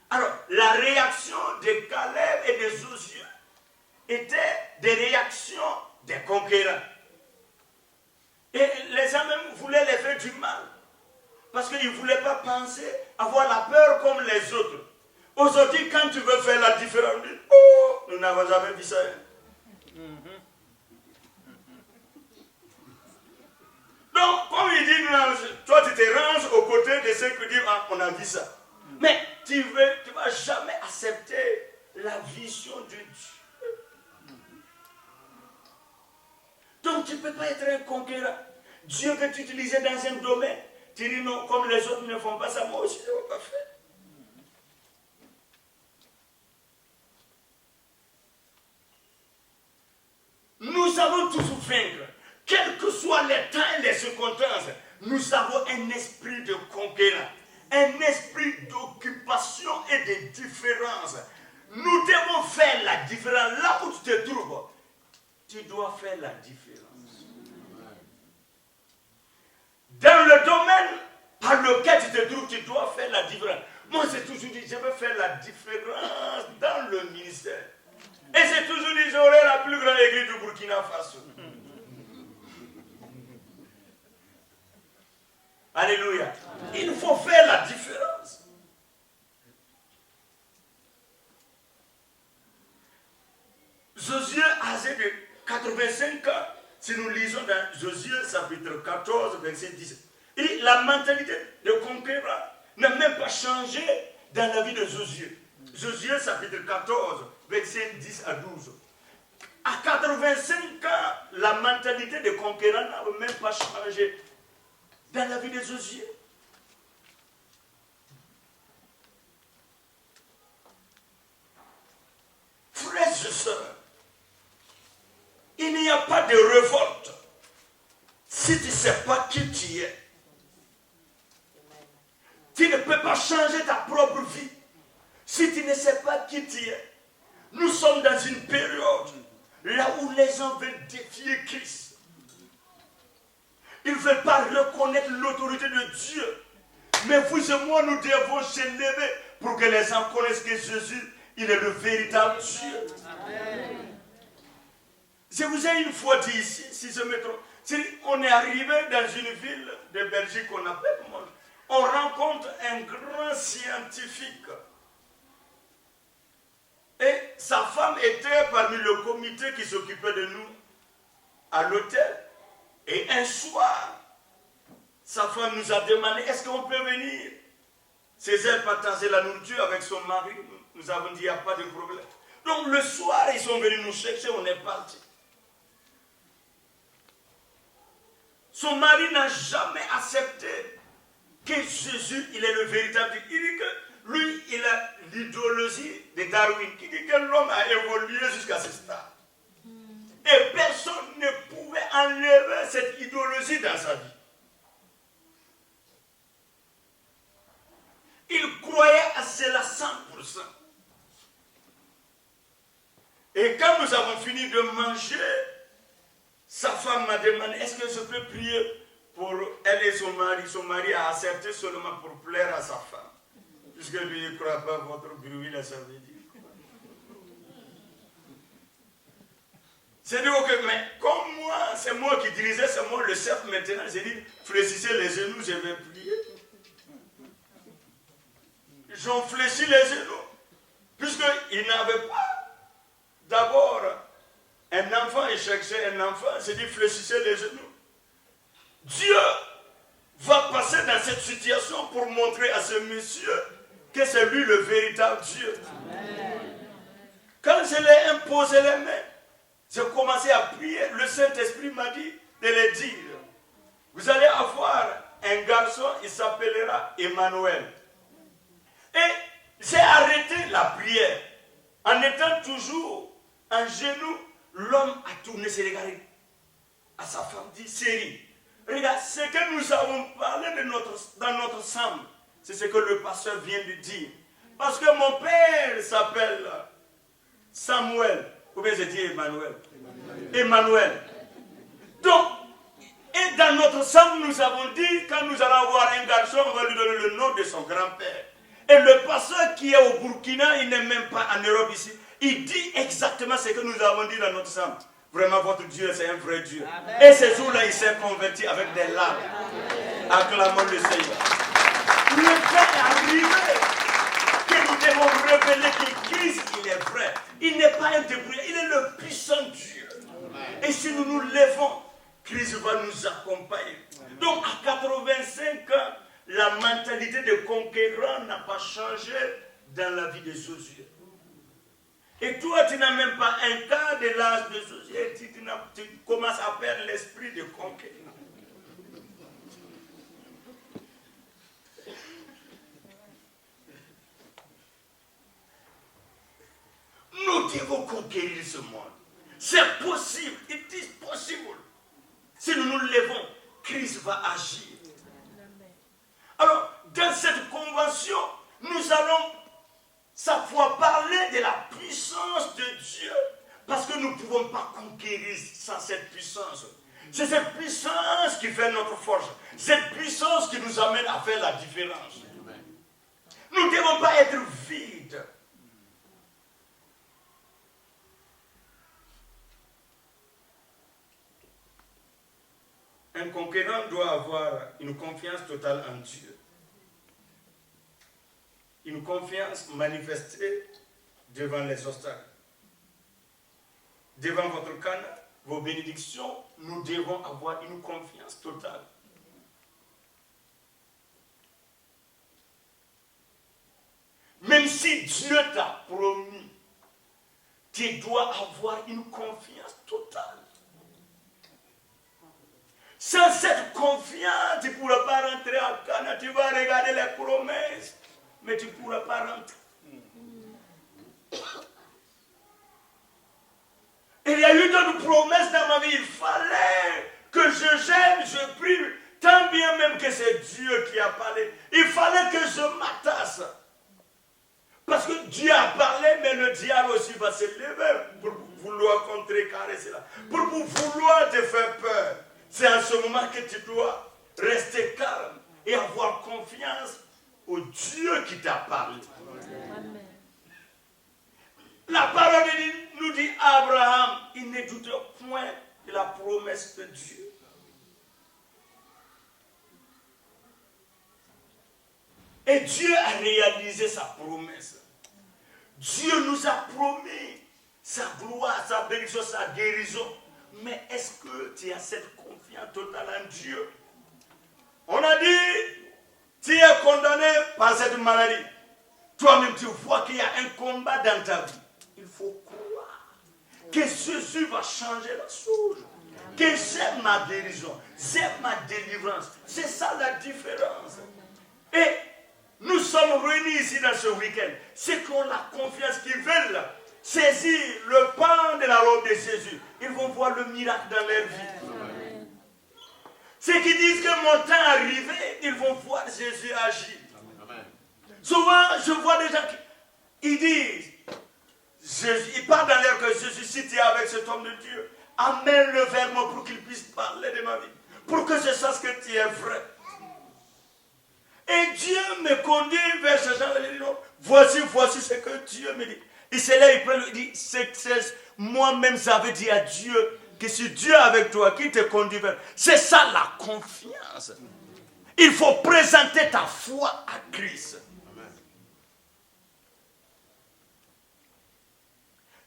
Alors, la réaction de Caleb et de Josué était des réactions des conquérants. Et les gens même voulaient les faire du mal. Parce qu'ils ne voulaient pas penser avoir la peur comme les autres. Aujourd'hui, quand tu veux faire la différence, oh, nous n'avons jamais vu ça. Donc, comme il dit, toi tu te ranges aux côtés de ceux qui disent, ah, on a vu ça. Mais tu ne vas jamais accepter la vision de Dieu. Donc tu ne peux pas être un conquérant. Dieu veut t'utiliser dans un domaine. Tu dis non, comme les autres ne font pas ça, moi aussi je ne vais pas faire. Nous savons toujours vaincre. Quels que soient les temps et les circonstances, nous avons un esprit de conquérant. Un esprit d'occupation et de différence. Nous devons faire la différence. Là où tu te trouves, tu dois faire la différence. Dans le domaine par lequel tu te trouves, tu dois faire la différence. Moi, j'ai toujours dit, je veux faire la différence dans le ministère. Et j'ai toujours dit, j'aurai la plus grande église du Burkina Faso. Alléluia. Il faut faire la différence. Josué, âgé de 85 ans, si nous lisons dans Josué chapitre 14, verset 10, il dit, la mentalité de conquérant n'a même pas changé dans la vie de Josué. Josué chapitre 14, verset 10 à 12. À 85 ans, la mentalité de conquérant n'a même pas changé dans la vie de Josué. Frères et sœurs, il n'y a pas de révolte si tu ne sais pas qui tu es. Tu ne peux pas changer ta propre vie si tu ne sais pas qui tu es. Nous sommes dans une période là où les gens veulent défier Christ. Ils ne veulent pas reconnaître l'autorité de Dieu. Mais vous et moi, nous devons se lever pour que les gens connaissent que Jésus, il est le véritable Dieu. Amen. Je vous ai une fois dit ici, si je me trompe, on est arrivé dans une ville de Belgique qu'on appelle, on rencontre un grand scientifique. Et sa femme était parmi le comité qui s'occupait de nous à l'hôtel. Et un soir, sa femme nous a demandé, est-ce qu'on peut venir chez elle partager la nourriture avec son mari? Nous avons dit, il n'y a pas de problème. Donc le soir, ils sont venus nous chercher, on est parti. Son mari n'a jamais accepté que Jésus, il est le véritable Dieu. Il dit que lui, il a l'idéologie de Darwin, qui dit que l'homme a évolué jusqu'à ce stade. Et personne ne pouvait enlever cette idéologie dans sa vie. Il croyait à cela 100%. Et quand nous avons fini de manger, sa femme m'a demandé, est-ce que je peux prier pour elle et son mari? Son mari a accepté seulement pour plaire à sa femme. Puisque lui, il ne croit pas votre bruit, là, ça veut dire. C'est dit, ok, mais comme moi, c'est moi qui dirigeais, c'est moi le chef maintenant. J'ai dit, fléchissez les genoux, je vais prier. Ils ont fléchi les genoux. Puisqu'ils n'avaient pas d'abord un enfant, ils cherchaient un enfant. J'ai dit, fléchissez les genoux. Dieu va passer dans cette situation pour montrer à ce monsieur que c'est lui le véritable Dieu. Amen. Quand je l'ai imposé les mains, j'ai commencé à prier. Le Saint-Esprit m'a dit de le dire. Vous allez avoir un garçon, il s'appellera Emmanuel. Et j'ai arrêté la prière. En étant toujours en genoux, l'homme a tourné ses regards à sa femme, dit, chérie, regarde, ce que nous avons parlé dans notre chambre, c'est ce que le pasteur vient de dire. Parce que mon père s'appelle Samuel, ou bien je dis Emmanuel. Emmanuel. Donc, et dans notre chambre, nous avons dit, quand nous allons avoir un garçon, on va lui donner le nom de son grand-père. Et le pasteur qui est au Burkina, il n'est même pas en Europe ici, il dit exactement ce que nous avons dit dans notre chambre. Vraiment, votre Dieu, c'est un vrai Dieu. Amen. Et ce jour-là, il s'est converti avec des larmes. Acclamons le Seigneur. Le fait est arrivé que nous devons révéler que Christ, il est vrai. Il n'est pas un débrouillard, il est le puissant Dieu. Amen. Et si nous nous levons, Christ va nous accompagner. Donc, à 85 ans, la mentalité de conquérant n'a pas changé dans la vie de Josué. Et toi, tu n'as même pas un quart de l'âge de Josué, tu commences à perdre l'esprit de conquête. Nous devons conquérir ce monde. C'est possible. It is possible. Si nous nous levons, Christ va agir. Alors, dans cette convention, nous allons chaque fois parler de la puissance de Dieu, parce que nous ne pouvons pas conquérir sans cette puissance. C'est cette puissance qui fait notre force. Cette puissance qui nous amène à faire la différence. Nous ne devons pas être vides. Un conquérant doit avoir une confiance totale en Dieu. Une confiance manifestée devant les obstacles. Devant votre canne, vos bénédictions, nous devons avoir une confiance totale. Même si Dieu t'a promis, tu dois avoir une confiance totale. Sans cette confiance, tu ne pourras pas rentrer à Cana. Tu vas regarder les promesses, mais tu ne pourras pas rentrer. Il y a eu d'autres promesses dans ma vie. Il fallait que je gêne, je prie, tant bien même que c'est Dieu qui a parlé. Il fallait que je m'attache. Parce que Dieu a parlé, mais le diable aussi va se lever pour vouloir contrecarrer cela, pour vouloir te faire peur. C'est en ce moment que tu dois rester calme et avoir confiance au Dieu qui t'a parlé. Amen. La parole nous dit Abraham, il ne doute point de la promesse de Dieu. Et Dieu a réalisé sa promesse. Dieu nous a promis sa gloire, sa bénédiction, sa guérison. Mais est-ce que tu as cette confiance totale en Dieu? On a dit, tu es condamné par cette maladie. Toi-même, tu vois qu'il y a un combat dans ta vie. Il faut croire que Jésus va changer la chose. Que c'est ma guérison, c'est ma délivrance. C'est ça la différence. Et nous sommes réunis ici dans ce week-end. Ceux qui ont la confiance, qui veulent saisir le pan de la robe de Jésus, ils vont voir le miracle dans leur vie. Amen. Ceux qui disent que mon temps est arrivé, ils vont voir Jésus agir. Amen. Souvent, je vois des gens qui disent, ils parlent dans l'air que Jésus, si tu es avec cet homme de Dieu, amène-le vers moi pour qu'il puisse parler de ma vie, pour que je sache que tu es vrai. Et Dieu me conduit vers ce genre de dit, voici ce que Dieu me dit. Il se lève, il prend, il dit, moi-même j'avais dit à Dieu que si Dieu est avec toi, qui te conduit vers. C'est ça la confiance. Il faut présenter ta foi à Christ. Amen.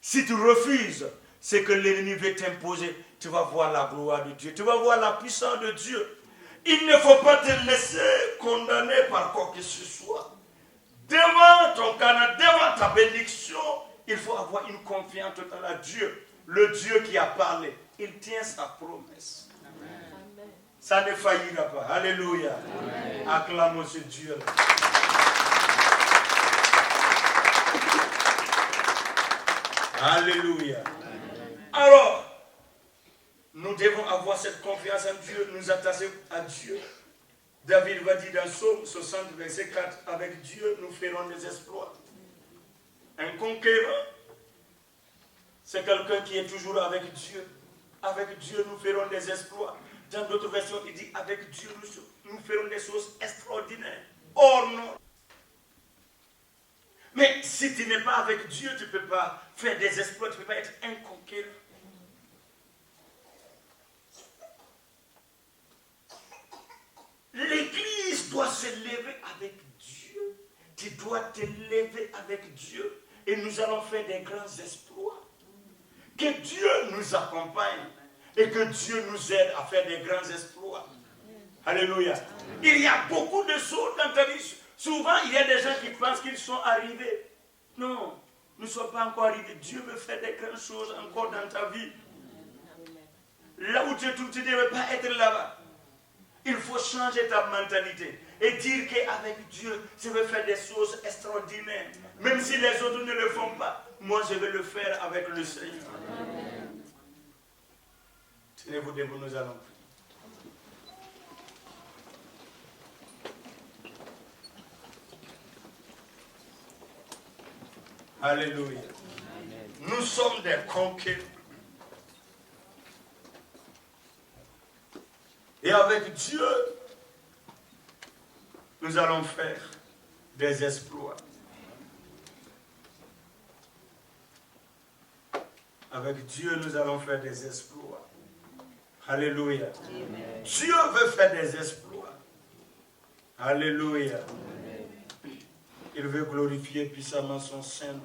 Si tu refuses ce que l'ennemi veut t'imposer, tu vas voir la gloire de Dieu, tu vas voir la puissance de Dieu. Il ne faut pas te laisser condamner par quoi que ce soit. Devant ton canal, devant ta bénédiction, il faut avoir une confiance totale à Dieu. Le Dieu qui a parlé, il tient sa promesse. Amen. Ça ne faillira pas. Alléluia. Amen. Acclamons ce Dieu. Alléluia. Amen. Alors, nous devons avoir cette confiance en Dieu, nous attacher à Dieu. David va dire dans Psaume 60, verset 4, avec Dieu, nous ferons des exploits. Un conquérant, c'est quelqu'un qui est toujours avec Dieu. Avec Dieu, nous ferons des exploits. Dans d'autres versions, il dit, avec Dieu, nous ferons des choses extraordinaires. Or, non. Mais si tu n'es pas avec Dieu, tu ne peux pas faire des exploits, tu ne peux pas être un conquérant. L'église doit se lever avec Dieu. Tu dois te lever avec Dieu. Et nous allons faire des grands exploits. Que Dieu nous accompagne. Et que Dieu nous aide à faire des grands exploits. Alléluia. Il y a beaucoup de choses dans ta vie. Souvent, il y a des gens qui pensent qu'ils sont arrivés. Non, nous ne sommes pas encore arrivés. Dieu veut faire des grandes choses encore dans ta vie. Là où tu es, tu ne devais pas être là-bas. Il faut changer ta mentalité et dire qu'avec Dieu, je vais faire des choses extraordinaires. Même si les autres ne le font pas, moi je vais le faire avec le Seigneur. Tenez-vous debout, nous allons prier. Alléluia. Amen. Nous sommes des conquérants. Et avec Dieu, nous allons faire des exploits. Avec Dieu, nous allons faire des exploits. Alléluia. Amen. Dieu veut faire des exploits. Alléluia. Amen. Il veut glorifier puissamment son Saint.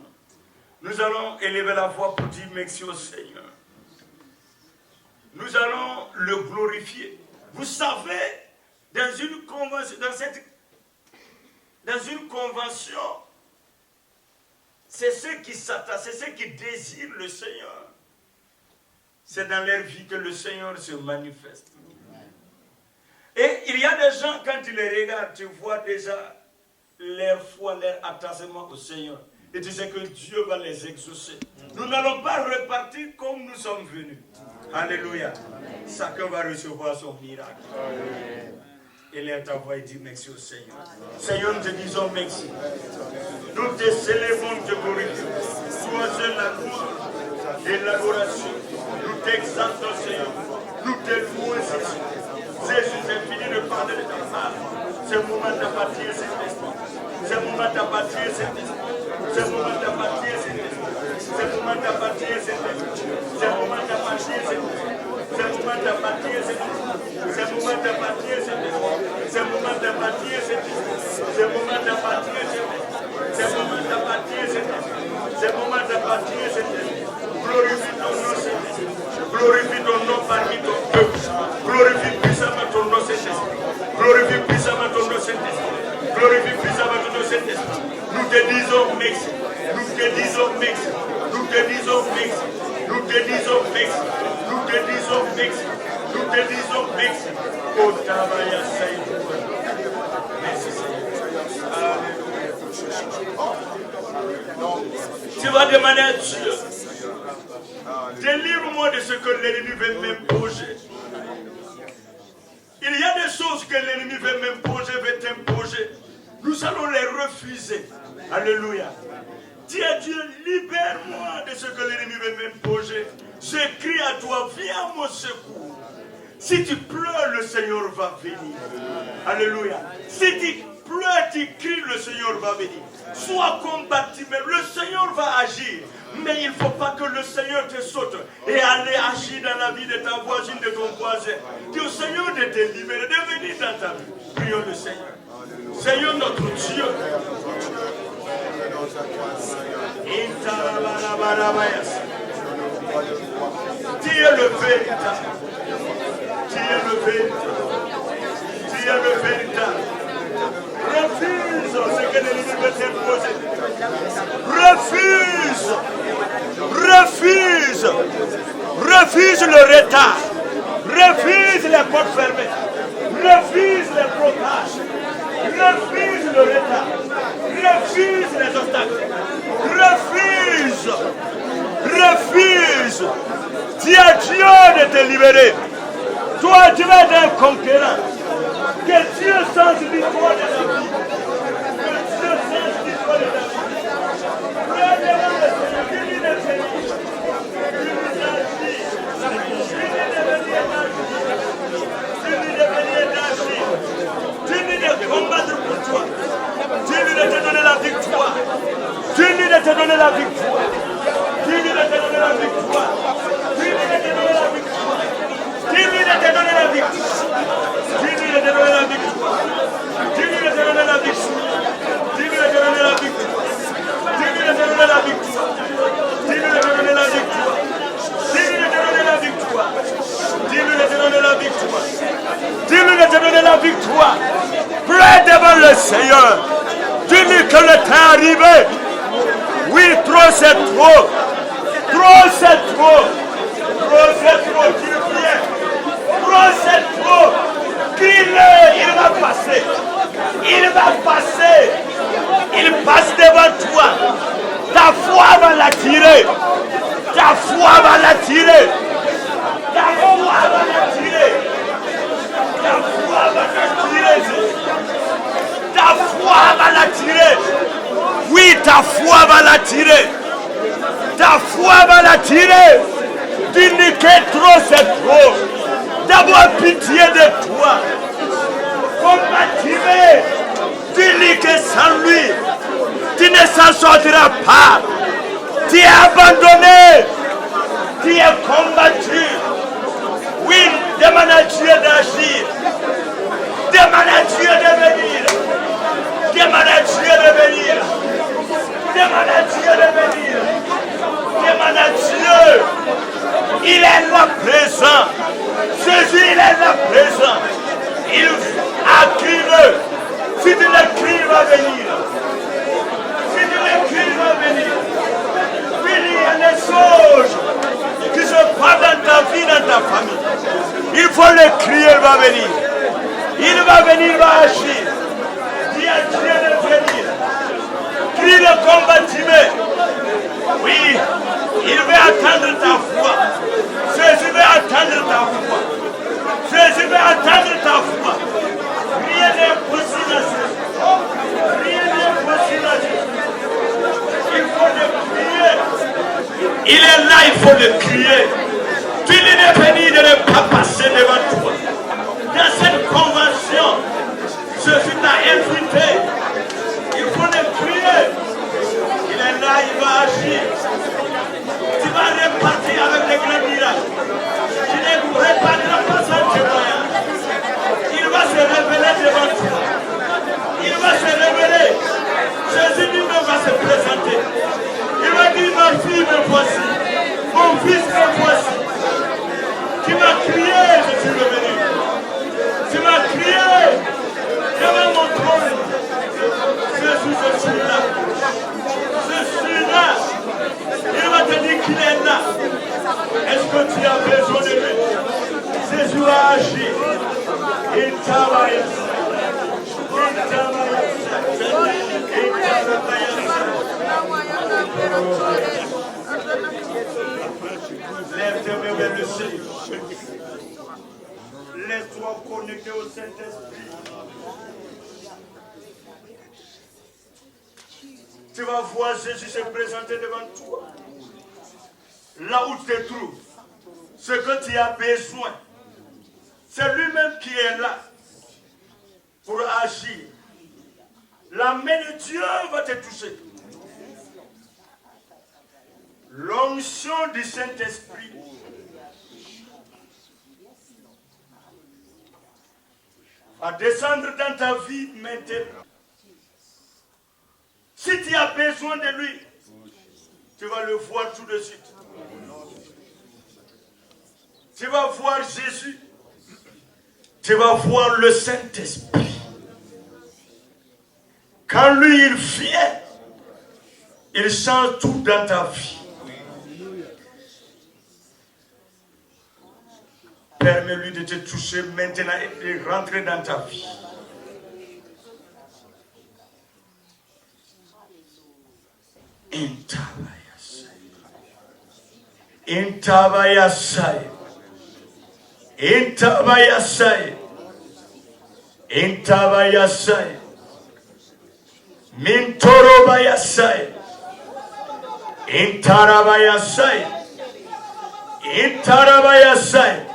Nous allons élever la voix pour dire merci au Seigneur. Nous allons le glorifier. Vous savez, dans une convention, c'est ceux qui s'attachent, c'est ceux qui désirent le Seigneur. C'est dans leur vie que le Seigneur se manifeste. Et il y a des gens, quand tu les regardes, tu vois déjà leur foi, leur attachement au Seigneur. Et tu sais que Dieu va les exaucer. Nous n'allons pas repartir comme nous sommes venus. Alléluia. Chacun va recevoir son miracle. Élève ta voix et dis merci au Seigneur. Seigneur, nous te disons merci. Nous te célébrons, nous te glorifions. Toi seul la gloire et l'adoration. Nous t'exaltons, Seigneur. Nous te louons, Jésus. Jésus, c'est fini de parler de ta part. C'est le moment d'appartenir cet esprit. C'est le moment d'appartenir cet esprit. C'est le moment d'appartenir cet esprit. C'est le moment d'appartenir cet esprit. C'est le moment d'appartenir cet esprit. C'est le moment d'appartenir cet esprit. C'est le moment d'appartenir cet esprit. C'est le moment d'appartenir cet esprit. C'est le moment d'appartenir cet esprit. C'est le moment d'appartenir cet esprit. C'est le moment d'appartenir cet esprit. Glorifie ton nom, cet esprit. Glorifie ton nom parmi ton peuple. Glorifie puissamment ton nom, cet esprit. Glorifie puissamment ton nom, cet esprit. Glorifie puissamment ton nom, cet esprit. Nous te disons merci. Nous te disons merci. Nous te disons merci. Nous te disons merci. Nous te disons merci. Nous te disons merci. Oh, Tabaya Saïd. Merci Seigneur. Tu vas demander à Dieu. Délivre-moi de ce que l'ennemi veut m'imposer. Il y a des choses que l'ennemi veut m'imposer, veut t'imposer. Nous allons les refuser. Alléluia. Dis à Dieu, libère-moi de ce que l'ennemi veut m'imposer. Je crie à toi, viens à mon secours. Si tu pleures, le Seigneur va venir. Alléluia. Si tu pleures, tu cries, le Seigneur va venir. Sois combattu, mais le Seigneur va agir. Mais il ne faut pas que le Seigneur te saute et aller agir dans la vie de ta voisine, de ton voisin. Dis au Seigneur de te libérer, de venir dans ta vie. Prions le Seigneur. Seigneur notre Dieu. Tu es le véritable. Tu es le véritable. aime véritable. Refuse ce que l'ennemi veut t'imposer. Refuse. Refuse. Refuse le retard. Refuse les portes fermées. Refuse les blocages. Refuse le retard. Refuse les obstacles. Refuse. Refuse. Dis à Dieu de te libérer. Toi, tu vas être un conquérant. Que Dieu change l'histoire de ta vie. Que Dieu change l'histoire de ta vie. Dis-lui de combattre pour toi. Dis-lui de te donner la victoire. Dis-lui de te donner la victoire. Dis-lui de te donner la victoire. Dis-lui de te donner la victoire. Dis-lui de te donner la victoire. Dis-lui de te donner la victoire. Dis-lui de te donner la victoire. Dis-lui de te donner la victoire. Dis-lui de te donner la victoire. Dis-lui de te donner la victoire. Dis-lui de te donner la victoire. Dis-lui de te donner la victoire. Dis-lui de te donner la victoire. Prie devant le Seigneur. Dis-lui que le temps est arrivé. Oui, trop c'est trop. Trop c'est trop. Trop c'est trop. Qu'il vient. Trop c'est trop. Crie-le. Il va passer. Il va passer. Il passe devant toi. Ta foi va l'attirer. Ta foi va l'attirer. Ta foi va l'attirer. Ta foi va l'attirer. Ta foi va l'attirer. Oui, ta foi va l'attirer. Ta foi va l'attirer. Dis-lui que trop c'est trop. D'avoir pitié de toi. Combattez. Dis-lui que sans lui, tu ne s'en sortiras pas. Tu es abandonné. Tu es combattu. Oui, demande à Dieu d'agir. Demande à Dieu de venir. Demande à Dieu de venir. Demande à Dieu de venir. Demande à Dieu. Il est là présent. Jésus, il est là présent. Il a crié. Si tu le cries, il va venir. Si tu le cries, il va venir. Oui, il y a des choses qui se passent dans ta vie, dans ta famille. Il faut le crier, il va venir. Il va venir, il va agir. Dis à Dieu de venir. Crie le combatiment. Oui, il veut attendre ta foi. Jésus veut attendre ta foi. Jésus veut attendre ta foi. Rien n'est possible à Jésus. Rien n'est possible à Jésus. Il faut le crier. Il est là, il faut le crier. Tu lui es venu de ne pas passer devant toi. Dans cette convention, Jésus t'a invité. Il faut le crier. Il est là, il va agir. Tu vas repartir avec les grands miracles. Tu ne repartiras pas sans témoignage. Il va se révéler devant toi. Il va se révéler. Jésus lui-même va se présenter. Il va dire, ma fille, me voici. Mon fils, me voici. Tu m'as crié, je suis revenu. Tu m'as crié devant mon trône. Jésus, je suis là. Je suis là. Il va te dire qu'il est là. Est-ce que tu as besoin de lui? Jésus a agi. Il t'a lève tes mains vers le ciel. Laisse-toi connecter au Saint-Esprit. Tu vas voir Jésus se présenter devant toi. Là où tu te trouves, ce que tu as besoin, c'est lui-même qui est là pour agir. La main de Dieu va te toucher. L'onction du Saint-Esprit va descendre dans ta vie maintenant. Si tu as besoin de lui, tu vas le voir tout de suite. Tu vas voir Jésus. tu vas voir le Saint-Esprit. Quand lui, il vient, il change tout dans ta vie. Permets-lui de te toucher maintenant et de rentrer dans ta vie. Intabayasai. Intabayasai. Intabayasai. Mintorobayasai. Intarabayasai. Intarabayasai.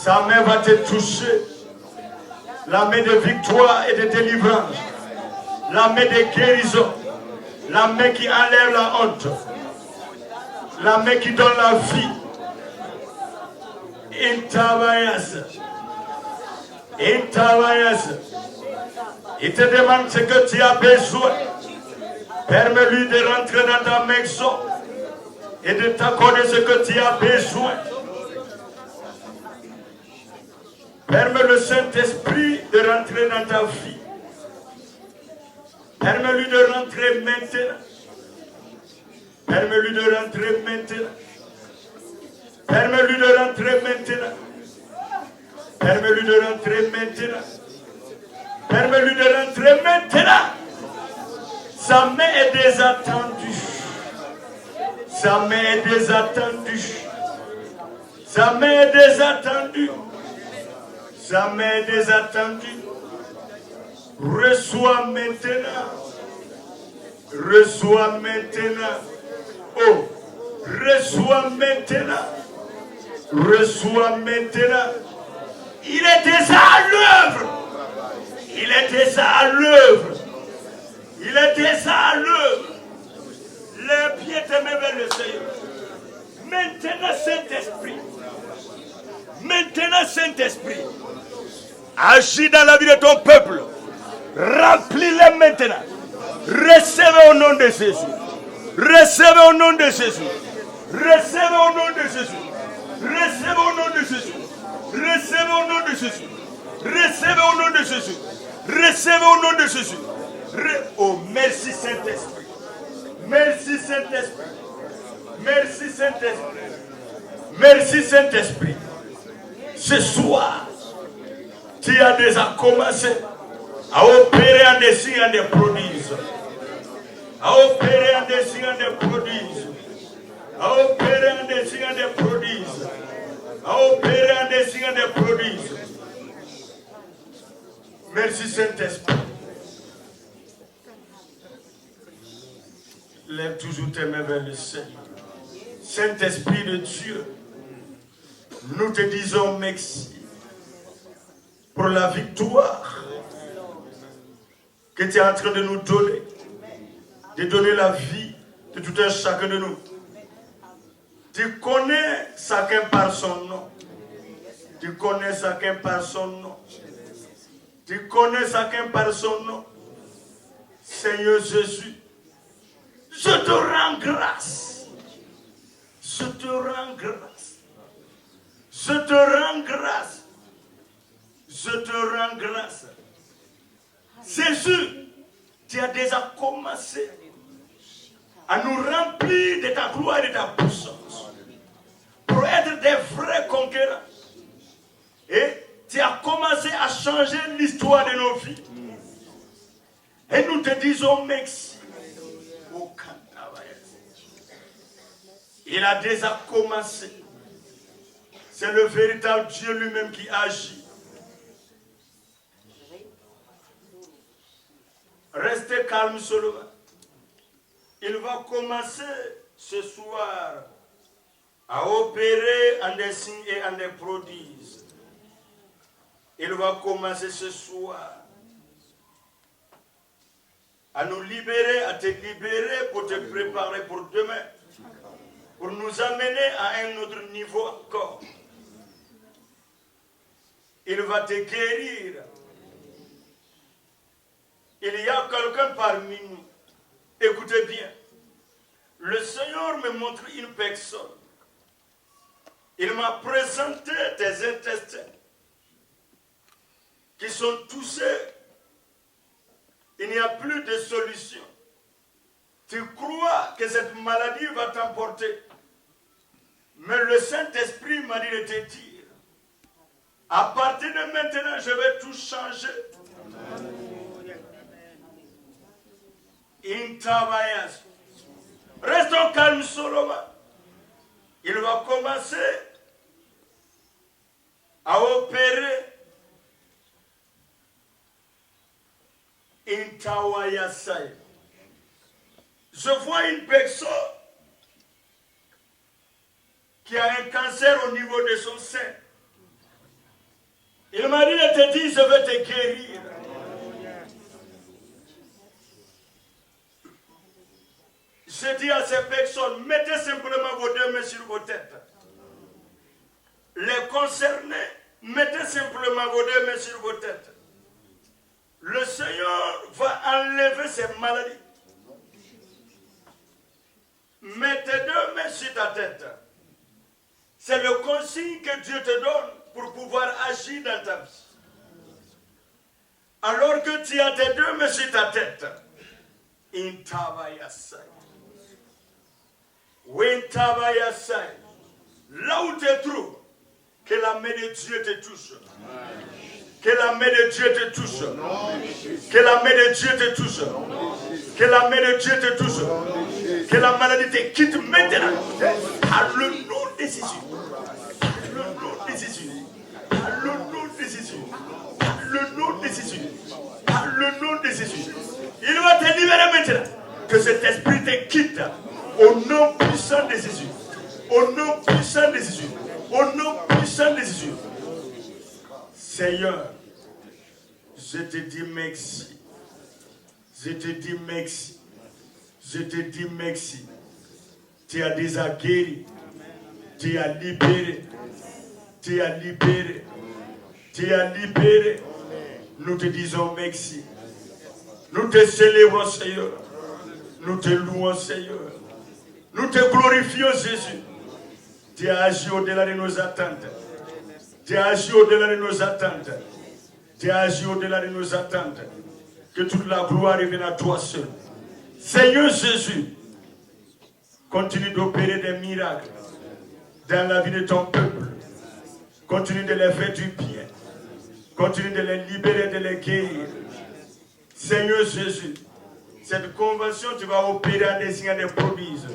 Sa main va te toucher. La main de victoire et de délivrance. La main de guérison. La main qui enlève la honte. La main qui donne la vie. Intabayas. Intabayas. Il te demande ce que tu as besoin. Permets-lui de rentrer dans ta maison et de t'accorder ce que tu as besoin. Permets le Saint-Esprit de rentrer dans ta vie. Permets-lui de rentrer maintenant. Permets-lui de rentrer maintenant. Permets-lui de rentrer maintenant. Permets-lui de rentrer maintenant. Permets-lui de rentrer maintenant. Sa main est désattendue. Sa main est désattendue. Sa main est désattendue. Sa main est désattendue. Reçois maintenant. Reçois maintenant. Oh, reçois maintenant. Reçois maintenant. Il est déjà à l'œuvre. Il est déjà à l'œuvre. Il est déjà à l'œuvre. Les pieds te mettent vers le Seigneur. Maintenant, Saint-Esprit. Maintenant, Saint-Esprit. Agis dans la vie de ton peuple. Remplis-les maintenant. Recevez au nom de Jésus. Recevez au nom de Jésus. Recevez au nom de Jésus. Recevez au nom de Jésus. Recevez au nom de Jésus. Recevez au nom de Jésus. Recevez au nom de Jésus. Oh, merci Saint-Esprit. Merci Saint-Esprit. Merci Saint-Esprit. Merci Saint-Esprit. Ce soir, tu as déjà commencé à opérer en des signes et en des prodiges. À opérer en des signes et en des prodiges. À opérer en des signes et en des prodiges. À opérer en des signes et en des prodiges. Merci Saint-Esprit. Lève toujours tes mains vers le Seigneur. Saint-Esprit de Dieu, nous te disons merci pour la victoire que tu es en train de nous donner, de donner la vie de tout un chacun de nous. Tu connais chacun par son nom. Tu connais chacun par son nom. Tu connais chacun par son nom. Seigneur Jésus, je te rends grâce. Je te rends grâce. Je te rends grâce. Je te rends grâce. Jésus, tu as déjà commencé à nous remplir de ta gloire et de ta puissance pour être des vrais conquérants. Et tu as commencé à changer l'histoire de nos vies. Et nous te disons merci. Il a déjà commencé. C'est le véritable Dieu lui-même qui agit. Restez calme seulement. Il va commencer ce soir à opérer en des signes et en des prodiges. Il va commencer ce soir à nous libérer, à te libérer pour te préparer pour demain. Pour nous amener à un autre niveau encore. Il va te guérir. Il y a quelqu'un parmi nous. Écoutez bien. Le Seigneur me montre une personne. Il m'a présenté tes intestins. qui sont touchés, il n'y a plus de solution. Tu crois que cette maladie va t'emporter. Mais le Saint-Esprit m'a dit de te dire, à partir de maintenant, je vais tout changer. Intavayas. Restons calmes, Solomon. Il va commencer à opérer Intawayasai. Je vois une personne qui a un cancer au niveau de son sein. Il m'a dit de te dire, je vais te guérir. Je dis à ces personnes, mettez simplement vos deux mains sur vos têtes. Les concernés, mettez simplement vos deux mains sur vos têtes. Le Seigneur va enlever ces maladies. Mets tes deux mains sur ta tête. C'est le consigne que Dieu te donne pour pouvoir agir dans ta vie. Alors que tu as tes deux mains sur ta tête, Intavayasai. Wintavayasai. Là où tu te trouves, que la main de Dieu te touche. Que la main de Dieu te touche. Que la main de Dieu te touche. Que la main de Dieu te touche. Que la maladie te quitte maintenant. Par le nom de Jésus. Par le nom de Jésus. Par le nom de Jésus. Par le nom de Jésus. Par le nom de Jésus. Il va te libérer maintenant. Que cet esprit te quitte. Au nom puissant de Jésus. Au nom puissant de Jésus. Au nom puissant de Jésus. Seigneur, je te dis merci. Je te dis merci. Je te dis merci. Tu as déjà guéri. Tu as libéré. Tu as libéré. Tu as libéré. Nous te disons merci. Nous te célébrons, Seigneur. Nous te louons, Seigneur. Nous te glorifions, Jésus. Tu as agi au-delà de nos attentes. Tu as agi au-delà de nos attentes. Tu as agi au-delà de nos attentes. Que toute la gloire revienne à toi seul. Seigneur Jésus, continue d'opérer des miracles dans la vie de ton peuple. Continue de les faire du bien. Continue de les libérer, de les guérir. Seigneur Jésus, cette convention, tu vas opérer en des signes des prodiges.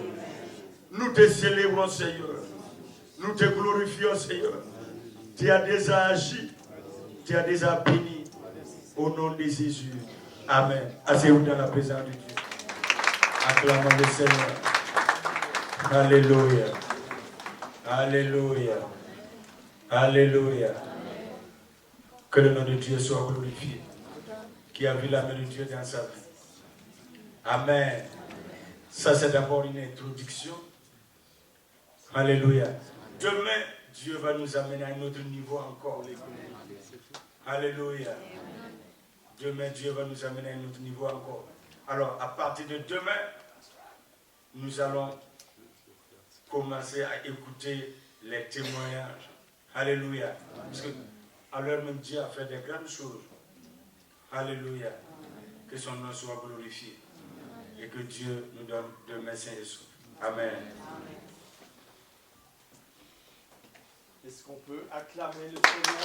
Nous te célébrons, Seigneur. Nous te glorifions, Seigneur. Tu as déjà agi. Tu as déjà béni. Au nom de Jésus. Amen. Asseyez-vous dans la présence de Dieu. Acclamons le Seigneur. Alléluia. Alléluia. Alléluia. Que le nom de Dieu soit glorifié. Qui a vu la main de Dieu dans sa vie. Amen. Ça, c'est d'abord une introduction. Alléluia. Demain, Dieu va nous amener à un autre niveau encore. Alléluia. Demain, Dieu va nous amener à un autre niveau encore. Alors, à partir de demain, nous allons commencer à écouter les témoignages. Alléluia. Parce que, à l'heure même, Dieu a fait des grandes choses. Alléluia. Que son nom soit glorifié. Et que Dieu nous donne demain saint et sauf. Amen. Est-ce qu'on peut acclamer le Seigneur?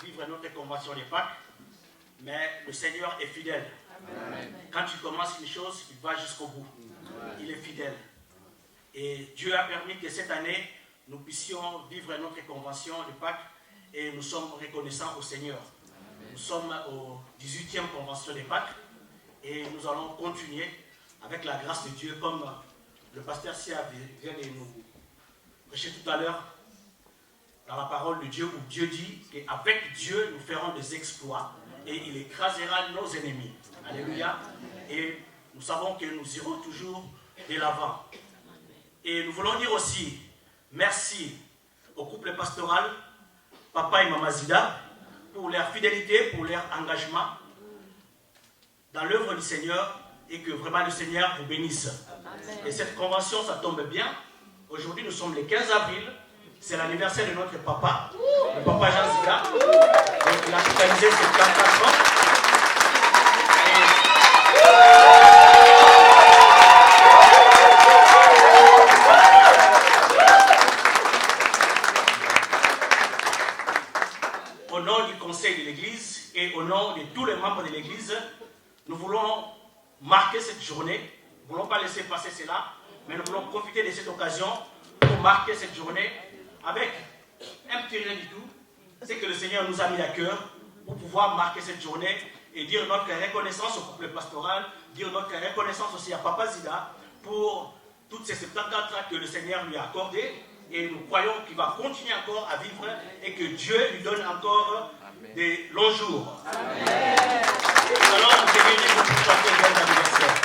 Vivre notre convention de Pâques, mais le Seigneur est fidèle. Amen. Quand tu commences une chose, il va jusqu'au bout. Il est fidèle. Et Dieu a permis que cette année, nous puissions vivre notre convention de Pâques et nous sommes reconnaissants au Seigneur. Nous sommes au 18e convention de Pâques et nous allons continuer avec la grâce de Dieu comme le pasteur Sia vient de nous prêcher tout à l'heure dans la parole de Dieu où Dieu dit qu'avec Dieu nous ferons des exploits et il écrasera nos ennemis. Alléluia. Et nous savons que nous irons toujours de l'avant. Et nous voulons dire aussi merci au couple pastoral, Papa et Maman Zida, pour leur fidélité, pour leur engagement dans l'œuvre du Seigneur et que vraiment le Seigneur vous bénisse. Et cette convention, ça tombe bien. Aujourd'hui, nous sommes le 15 avril. C'est l'anniversaire de notre papa, le papa Jean Zia. Donc, il a totalisé ses 44 ans. Au nom du conseil de l'Église et au nom de tous les membres de l'Église, nous voulons marquer cette journée. Nous ne voulons pas laisser passer cela, mais nous voulons profiter de cette occasion pour marquer cette journée avec un petit rien du tout. C'est que le Seigneur nous a mis à cœur pour pouvoir marquer cette journée et dire notre reconnaissance au couple pastoral, dire notre reconnaissance aussi à Papa Zida pour toutes ces 74 ans que le Seigneur lui a accordées. Et nous croyons qu'il va continuer encore à vivre et que Dieu lui donne encore des longs jours. Amen. Alors, nous tenons pour souhaiter un bon anniversaire.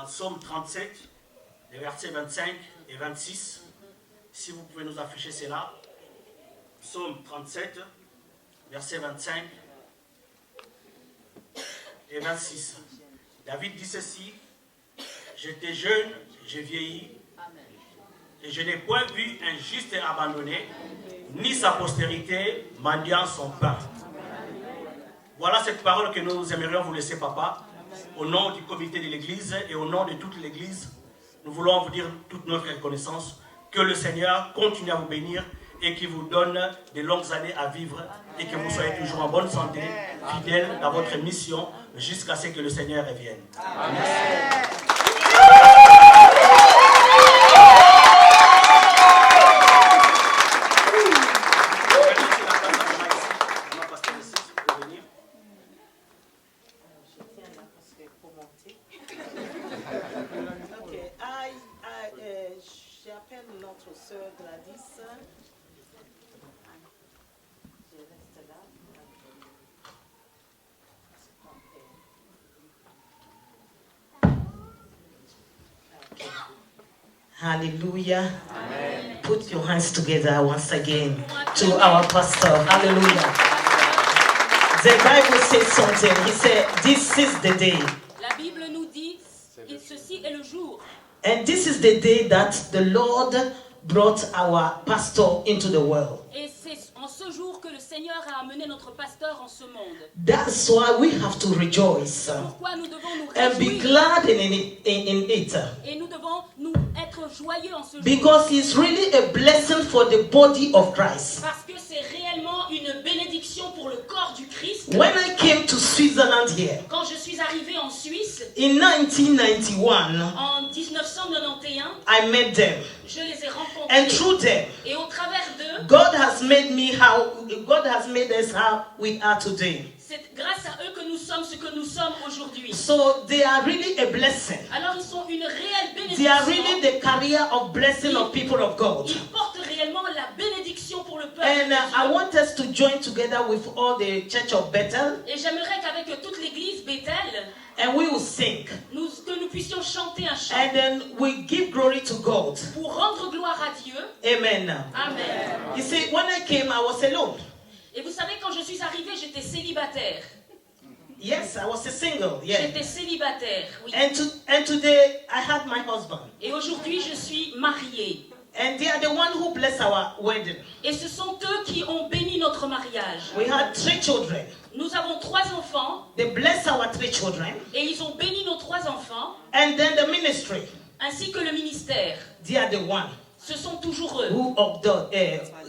Psaume 37, les versets 25 et 26. Si vous pouvez nous afficher cela. Psaume 37, versets 25 et 26. David dit ceci: j'étais jeune, j'ai vieilli, et je n'ai point vu un juste abandonné, ni sa postérité mendiant son pain. Voilà cette parole que nous aimerions vous laisser, papa. Au nom du comité de l'Église et au nom de toute l'Église, nous voulons vous dire toute notre reconnaissance. Que le Seigneur continue à vous bénir et qu'il vous donne de longues années à vivre et que vous soyez toujours en bonne santé, fidèles dans votre mission jusqu'à ce que le Seigneur revienne. Amen. J'appelle notre sœur Gladys. Je reste là. Hallelujah. Amen. Put your hands together once again to our pastor. Hallelujah. The Bible says something. He said, this is the day. La Bible nous dit, ceci est le jour. And this is the day that the Lord brought our pastor into the world. Et c'est en ce jour que le Seigneur a amené notre pasteur en ce monde. That's why we have to rejoice. Pourquoi nous devons nous and be réjouir. glad in it. Et nous devons nous être joyeux en ce jour. Because it's really a blessing for the body of Christ. Parce que c'est réellement une bénédiction pour le corps du Christ. When I came to Switzerland here, Quand je suis arrivé en Suisse, in 1991, en 1991, I met them. je les ai rencontrés. And through them, Et au travers d'eux, God has made us how we are today. c'est grâce à eux que nous sommes ce que nous sommes aujourd'hui. So they are really a blessing. Alors ils sont une réelle bénédiction. They are really the carrier of blessing of people of God. Ils portent réellement la bénédiction pour le peuple. And de I Dieu. want us to join together with all the Church of Bethel, Et j'aimerais qu'avec toute l'église Bethel, and we will sing. que nous puissions chanter un chant And then we give glory to God. pour rendre gloire à Dieu. Amen. Amen. You see, when I came, I was alone. Et vous savez, quand je suis arrivée, j'étais célibataire. Yes, I was a single. Yeah. J'étais célibataire, oui. And today I had my husband. Et aujourd'hui, je suis mariée. And they are the one who blessed our wedding. Et ce sont eux qui ont béni notre mariage. We had 3 children. Nous avons 3 enfants. They blessed our 3 children. Et ils ont béni nos 3 enfants. And then the ministry. Ainsi que le ministère. They are the one. Ce sont toujours eux. who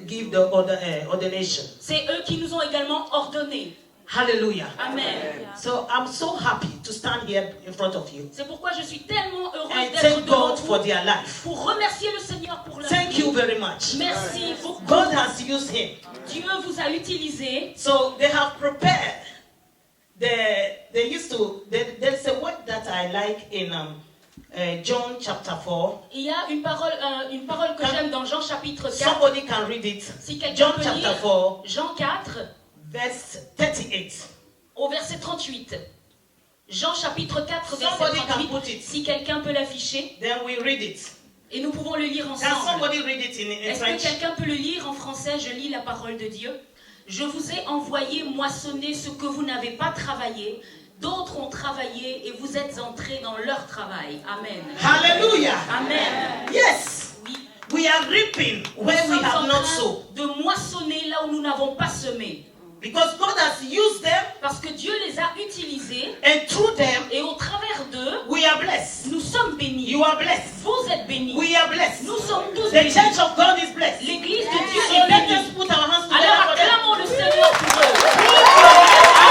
give the ordination. C'est eux qui nous ont également ordonnés. Hallelujah. Amen. So I'm so happy to stand here in front of you C'est pourquoi je suis tellement heureuse and d'être thank devant God vous for their life. pour remercier le Seigneur pour leur Thank vie. you very much. Merci beaucoup. God has used him. Dieu vous a utilisé. So they have prepared. There's a word that I like in John chapter 4. Il y a une parole que j'aime dans Jean chapitre 4. Somebody can read it. Si quelqu'un John peut chapter lire 4, Jean 4 verse 38. au verset 38. Jean chapitre 4 verset Somebody can 38. put it. Si quelqu'un peut l'afficher Then we read it. et nous pouvons le lire Can ensemble. somebody read it in Est-ce que French? quelqu'un peut le lire en français? Je lis la parole de Dieu. Je vous ai envoyé moissonner ce que vous n'avez pas travaillé. D'autres ont travaillé et vous êtes entrés dans leur travail. Amen. Hallelujah. Amen. Yes. Oui. We are reaping where Nous we sommes have en not train sown. de moissonner là où nous n'avons pas semé. Because God has used them, Parce que Dieu les a utilisés and through them, et au travers d'eux, we are blessed. nous sommes bénis. You are blessed. Vous êtes bénis. We are blessed. Nous sommes tous The bénis. church of God is blessed. L'église de Dieu So est let bénie. us put our hands together Alors for them. acclamons le Seigneur pour eux. Acclamons le Seigneur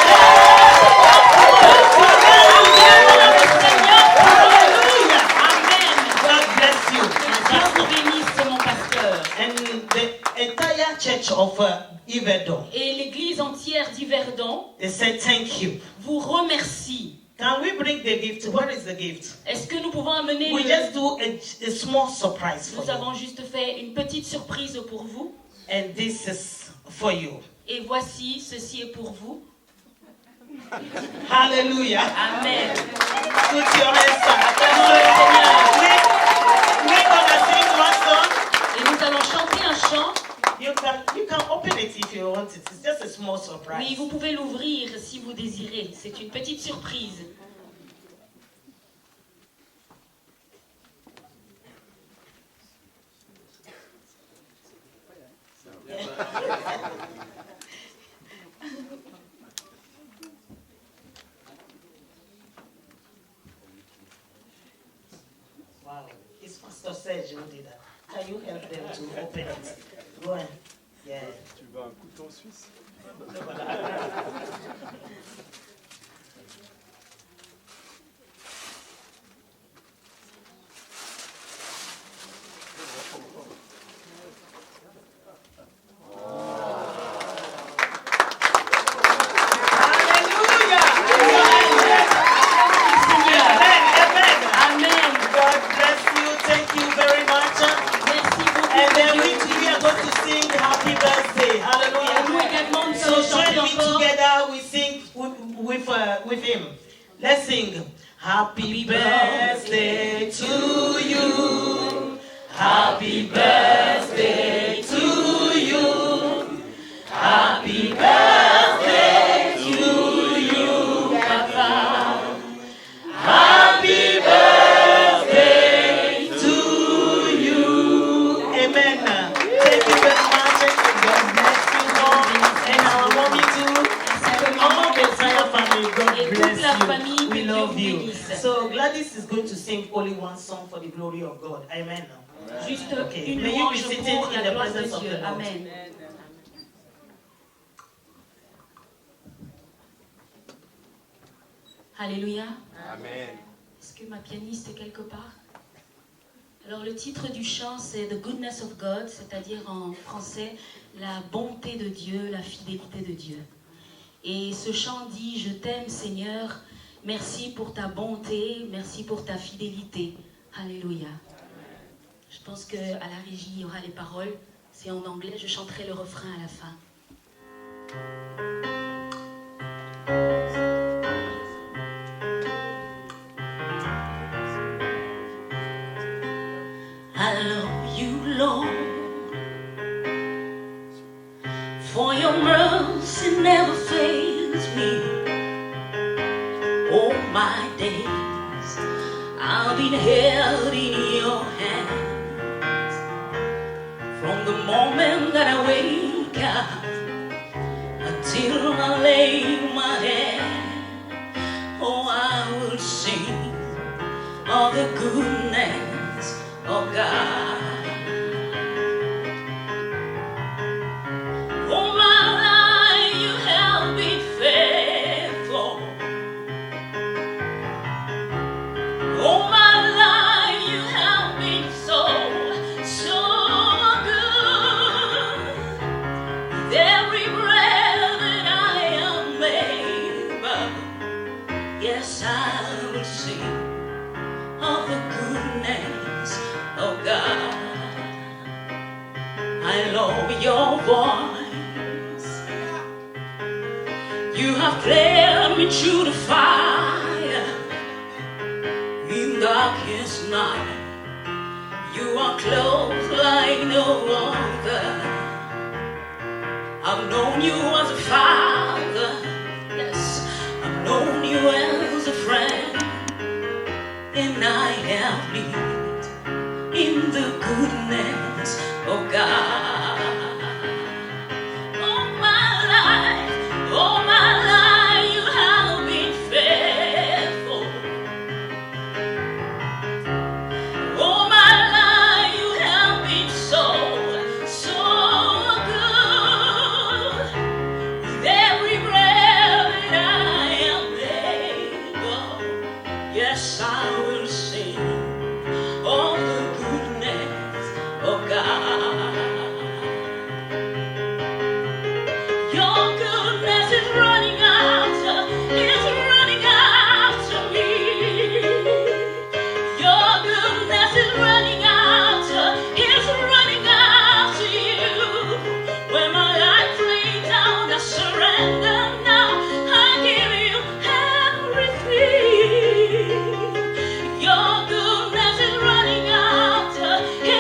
pour eux. Hallelujah. Amen. God bless you. Que Dieu vous bénisse, mon pasteur. And the entire church of Yverdon, Et l'église entière d'Yverdon they said thank you. vous remercie. Can we bring the gift? Where is the gift? Est-ce que nous pouvons amener We le... just do a small surprise for Nous you. avons juste fait une petite surprise pour vous. And this is for you. Et voici, ceci est pour vous. Hallelujah. Amen. Put your hands up. Acclamons le Seigneur. We're gonna sing one song. Et nous allons chanter un chant. You can open it if you want it. It's just a small surprise. Oui, vous pouvez l'ouvrir si vous désirez. C'est une petite surprise. Wow. It's Pastor Serge who did that. Can you help them to open it? Go ahead. Yeah. Tu veux un couteau suisse? Amen. God bless you. Thank you very much. Merci beaucoup. And then we are going to sing happy birthday. Et nous Hallelujah. également, nous So allons join chanter me encore. together. We sing with him. Let's sing. Happy birthday to you. Happy birthday to you. Happy birthday to you, Papa. Happy birthday to you. Amen. Thank you very much. God bless you all. And our mommy too. And all the entire family. God Et toute la bless famille, you. que We Dieu love vous you. bénisse. So Gladys is going to sing only one song for the glory of God. Amen. Juste Okay. une May you be louange seated pour in la the gloire de presence of Dieu. the Lord. Amen. Alléluia. Amen. Est-ce que ma pianiste est quelque part? Alors le titre du chant c'est The Goodness of God, c'est-à-dire en français la bonté de Dieu, la fidélité de Dieu. Et ce chant dit: je t'aime Seigneur, merci pour ta bonté, merci pour ta fidélité. Alléluia. Je pense qu'à la régie il y aura les paroles, c'est en anglais, je chanterai le refrain à la fin. I love you, Lord, for your mercy never fails me. All my days I've been held in your hands. From the moment that I wake up until I lay my head, oh, I will sing of the goodness of God. follow your voice. You have led me through the fire in darkest night. You are close like no other. I've known you as a father. Yes, I've known you as a friend. And I have lived in the goodness of God. All my life you have been faithful. All my life you have been so good. With every breath that I am able, yes, I will sing all the goodness of God. Your goodness is running after me. Your goodness is running after you. When my life laid down, I surrender now. I give you everything. Your goodness is running after me.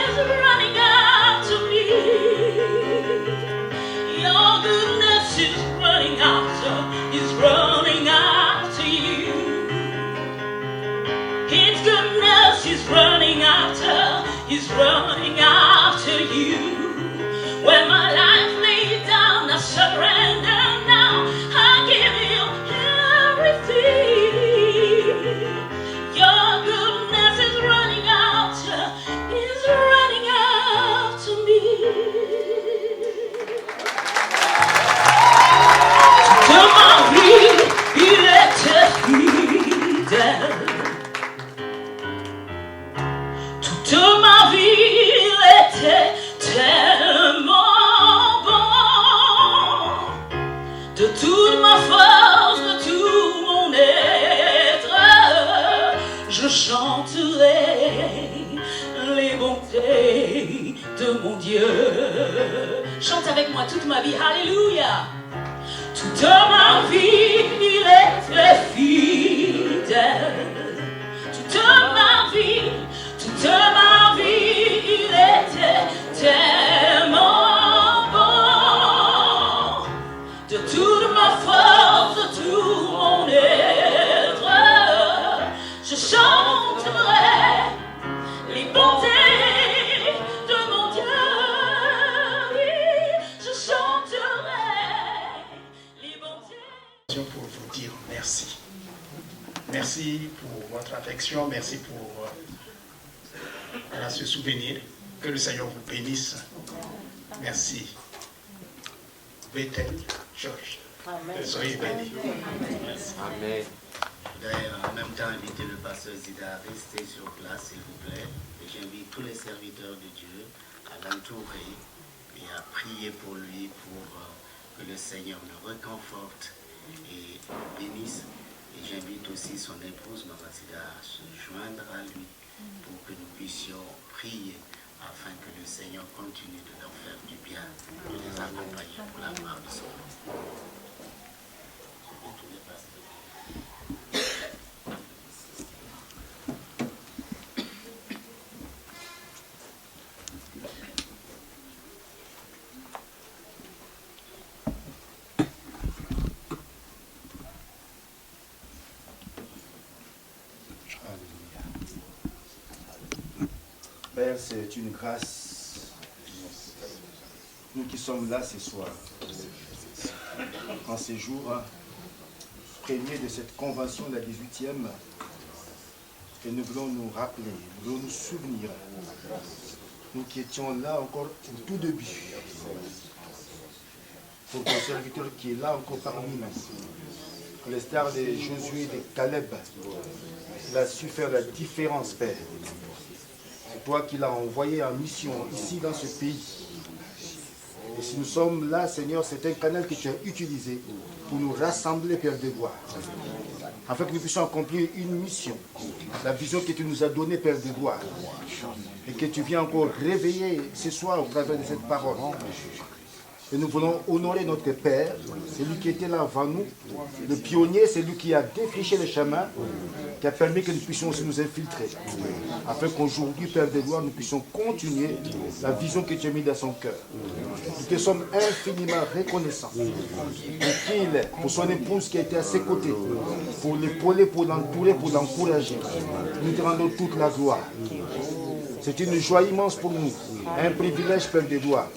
Your goodness is running after you. His goodness is running after you. When my life laid down, I surrender now. I give you everything. Your goodness is running after me. De ma vie, il était fidèle. Toute ma vie, il était tellement bon. De toute ma force, de tout mon être, je chanterai les bontés de mon Dieu. Chante avec moi toute ma vie, alléluia. Toute ma vie, il était fidèle. Toute ma vie, il était tellement bon. De toute ma force, de tout mon être, je chanterai les bontés de mon Dieu. Oui, je chanterai les bontés. Pour vous dire merci. Merci pour votre affection, merci pour ce souvenir. Que le Seigneur vous bénisse. Merci. Bethel Church. Soyez bénis. Amen. Je voudrais en même temps inviter le pasteur Zida à rester sur place, s'il vous plaît. Et j'invite tous les serviteurs de Dieu à l'entourer et à prier pour lui, pour que le Seigneur le réconforte et bénisse. Et j'invite aussi son épouse, Maman Zida, à se joindre à lui pour que nous puissions prier afin que le Seigneur continue de leur faire du bien, de les accompagner pour la gloire de son nom. Père, c'est une grâce. Nous qui sommes là ce soir, en ces jours premiers de cette convention, la 18e, et nous voulons nous rappeler, nous voulons nous souvenir, nous qui étions là encore au tout début, pour ton serviteur qui est là encore parmi nous, à l'instar de Josué et de Caleb, il a su faire la différence, Père. C'est toi qui l'as envoyé en mission ici dans ce pays. Et si nous sommes là, Seigneur, c'est un canal que tu as utilisé pour nous rassembler, Père de gloire, afin que nous puissions accomplir une mission, la vision que tu nous as donnée, Père de gloire, et que tu viens encore réveiller ce soir au travers de cette parole. Et nous voulons honorer notre Père, celui qui était là avant nous, le pionnier, celui qui a défriché le chemin, qui a permis que nous puissions aussi nous infiltrer, afin qu'aujourd'hui, Père de gloire, nous puissions continuer la vision que tu as mise dans son cœur. Nous te sommes infiniment reconnaissants pour son épouse qui a été à ses côtés, pour l'épauler, pour l'entourer, pour l'encourager. Nous te rendons toute la gloire. C'est une joie immense pour nous, un privilège, Père de gloire,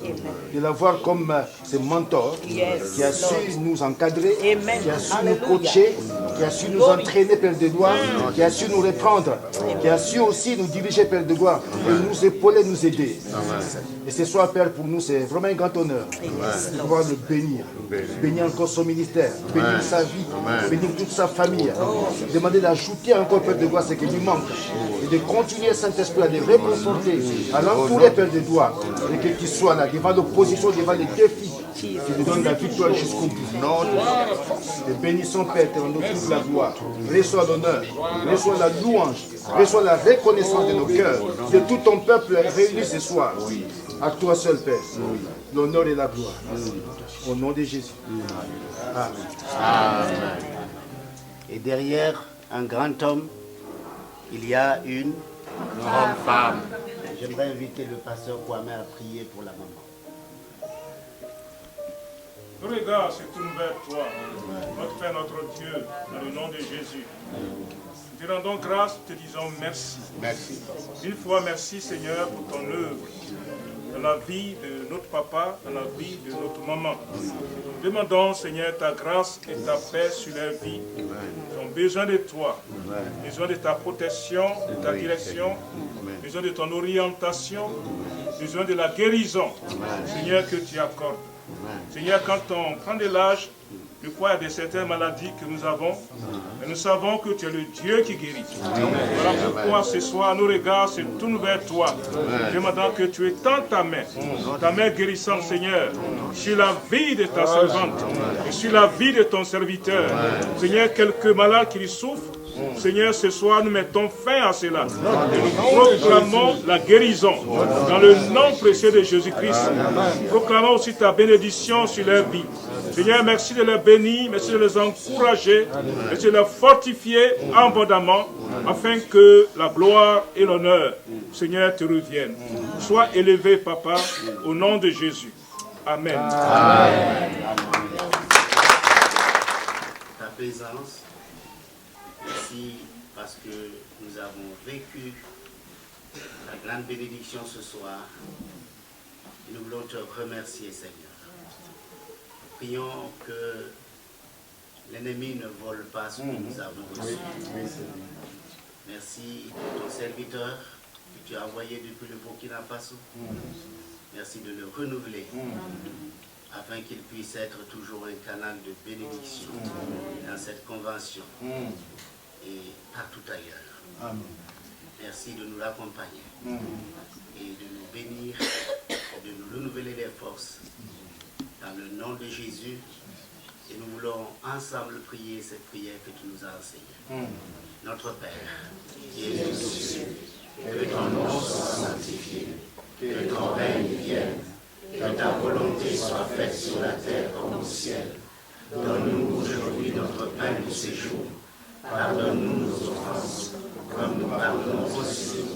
de l'avoir comme ce mentor qui a su nous encadrer, qui a su nous coacher, qui a su nous entraîner, Père de gloire, qui a su nous reprendre, qui a su aussi nous diriger, Père de gloire, et nous épauler, nous aider. Et ce soir, Père, pour nous, c'est vraiment un grand honneur de pouvoir le bénir, bénir encore son ministère, bénir sa vie, bénir toute sa famille, demander d'ajouter encore, Père de gloire, ce qui lui manque, et de continuer, Saint-Esprit, à les reconforter, à l'entourer, Père de gloire, et qu'il soit là, devant l'opposition, devant les défis, qui nous donne la victoire jusqu'au bout. Et bénissons, Père, te rendons toute la gloire. Reçois l'honneur, reçois la louange, reçois la reconnaissance de nos cœurs, de tout ton peuple réuni ce soir. À toi seul, Père, l'honneur et la gloire. Au nom de Jésus. Amen. Amen. Et derrière un grand homme, il y a une grande femme. J'aimerais inviter le pasteur Kwame à prier pour la maman. Nos regards se tournent vers toi, notre Père, notre Dieu, dans le nom de Jésus. Nous te rendons grâce, te disons merci. Merci. Une fois merci, Seigneur, pour ton œuvre dans la vie de notre papa, dans la vie de notre maman. Demandons, Seigneur, ta grâce et ta paix sur leur vie. Ils ont besoin de toi, besoin de ta protection, de ta direction, besoin de ton orientation, besoin de la guérison, Seigneur, que tu accordes. Seigneur, quand on prend de l'âge, je crois qu'il y a certaines maladies que nous avons, mais nous savons que tu es le Dieu qui guérit. Voilà pourquoi ce soir, nos regards se tournent vers toi, demandant que tu étends ta main guérissante, Seigneur, sur la vie de ta servante et sur la vie de ton serviteur. Seigneur, quelques malades qui souffrent, Seigneur, ce soir, nous mettons fin à cela. Et nous proclamons la guérison dans le nom précieux de Jésus-Christ. Nous proclamons aussi ta bénédiction sur leur vie. Seigneur, merci de les bénir, merci de les encourager, merci de les fortifier abondamment, afin que la gloire et l'honneur, Seigneur, te reviennent. Sois élevé, Papa, au nom de Jésus. Amen. Amen. Ta présence, merci parce que nous avons vécu la grande bénédiction ce soir. Et nous voulons te remercier, Seigneur. Prions que l'ennemi ne vole pas ce que nous avons reçu. Merci pour ton serviteur que tu as envoyé depuis le Burkina Faso. Merci de le renouveler afin qu'il puisse être toujours un canal de bénédiction dans cette convention et partout ailleurs. Amen. Merci de nous l'accompagner et de nous bénir, de nous renouveler les forces. Dans le nom de Jésus, et nous voulons ensemble prier cette prière que tu nous as enseignée. Notre Père, qui es aux cieux, que ton nom soit sanctifié, que ton règne vienne, que ta volonté soit faite sur la terre comme au ciel. Donne-nous aujourd'hui notre pain de ce jour. Pardonne-nous nos offenses, comme nous pardonnons aussi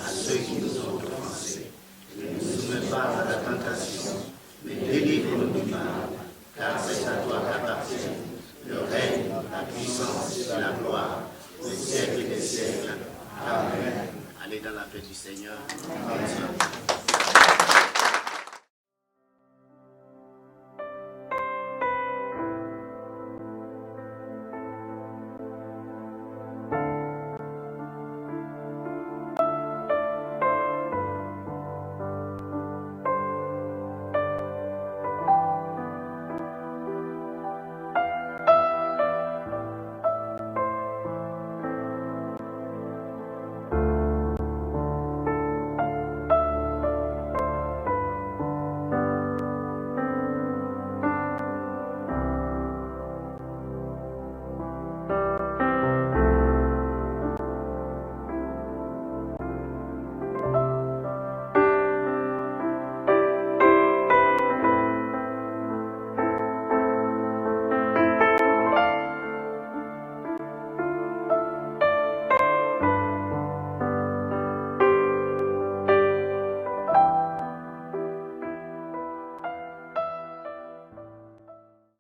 à ceux qui nous ont offensés. Ne nous soumets pas à la tentation, mais délivre-nous du mal, car c'est à toi qu'appartient le règne, la puissance et la gloire, au siècle des siècles. Amen. Allez dans la paix du Seigneur.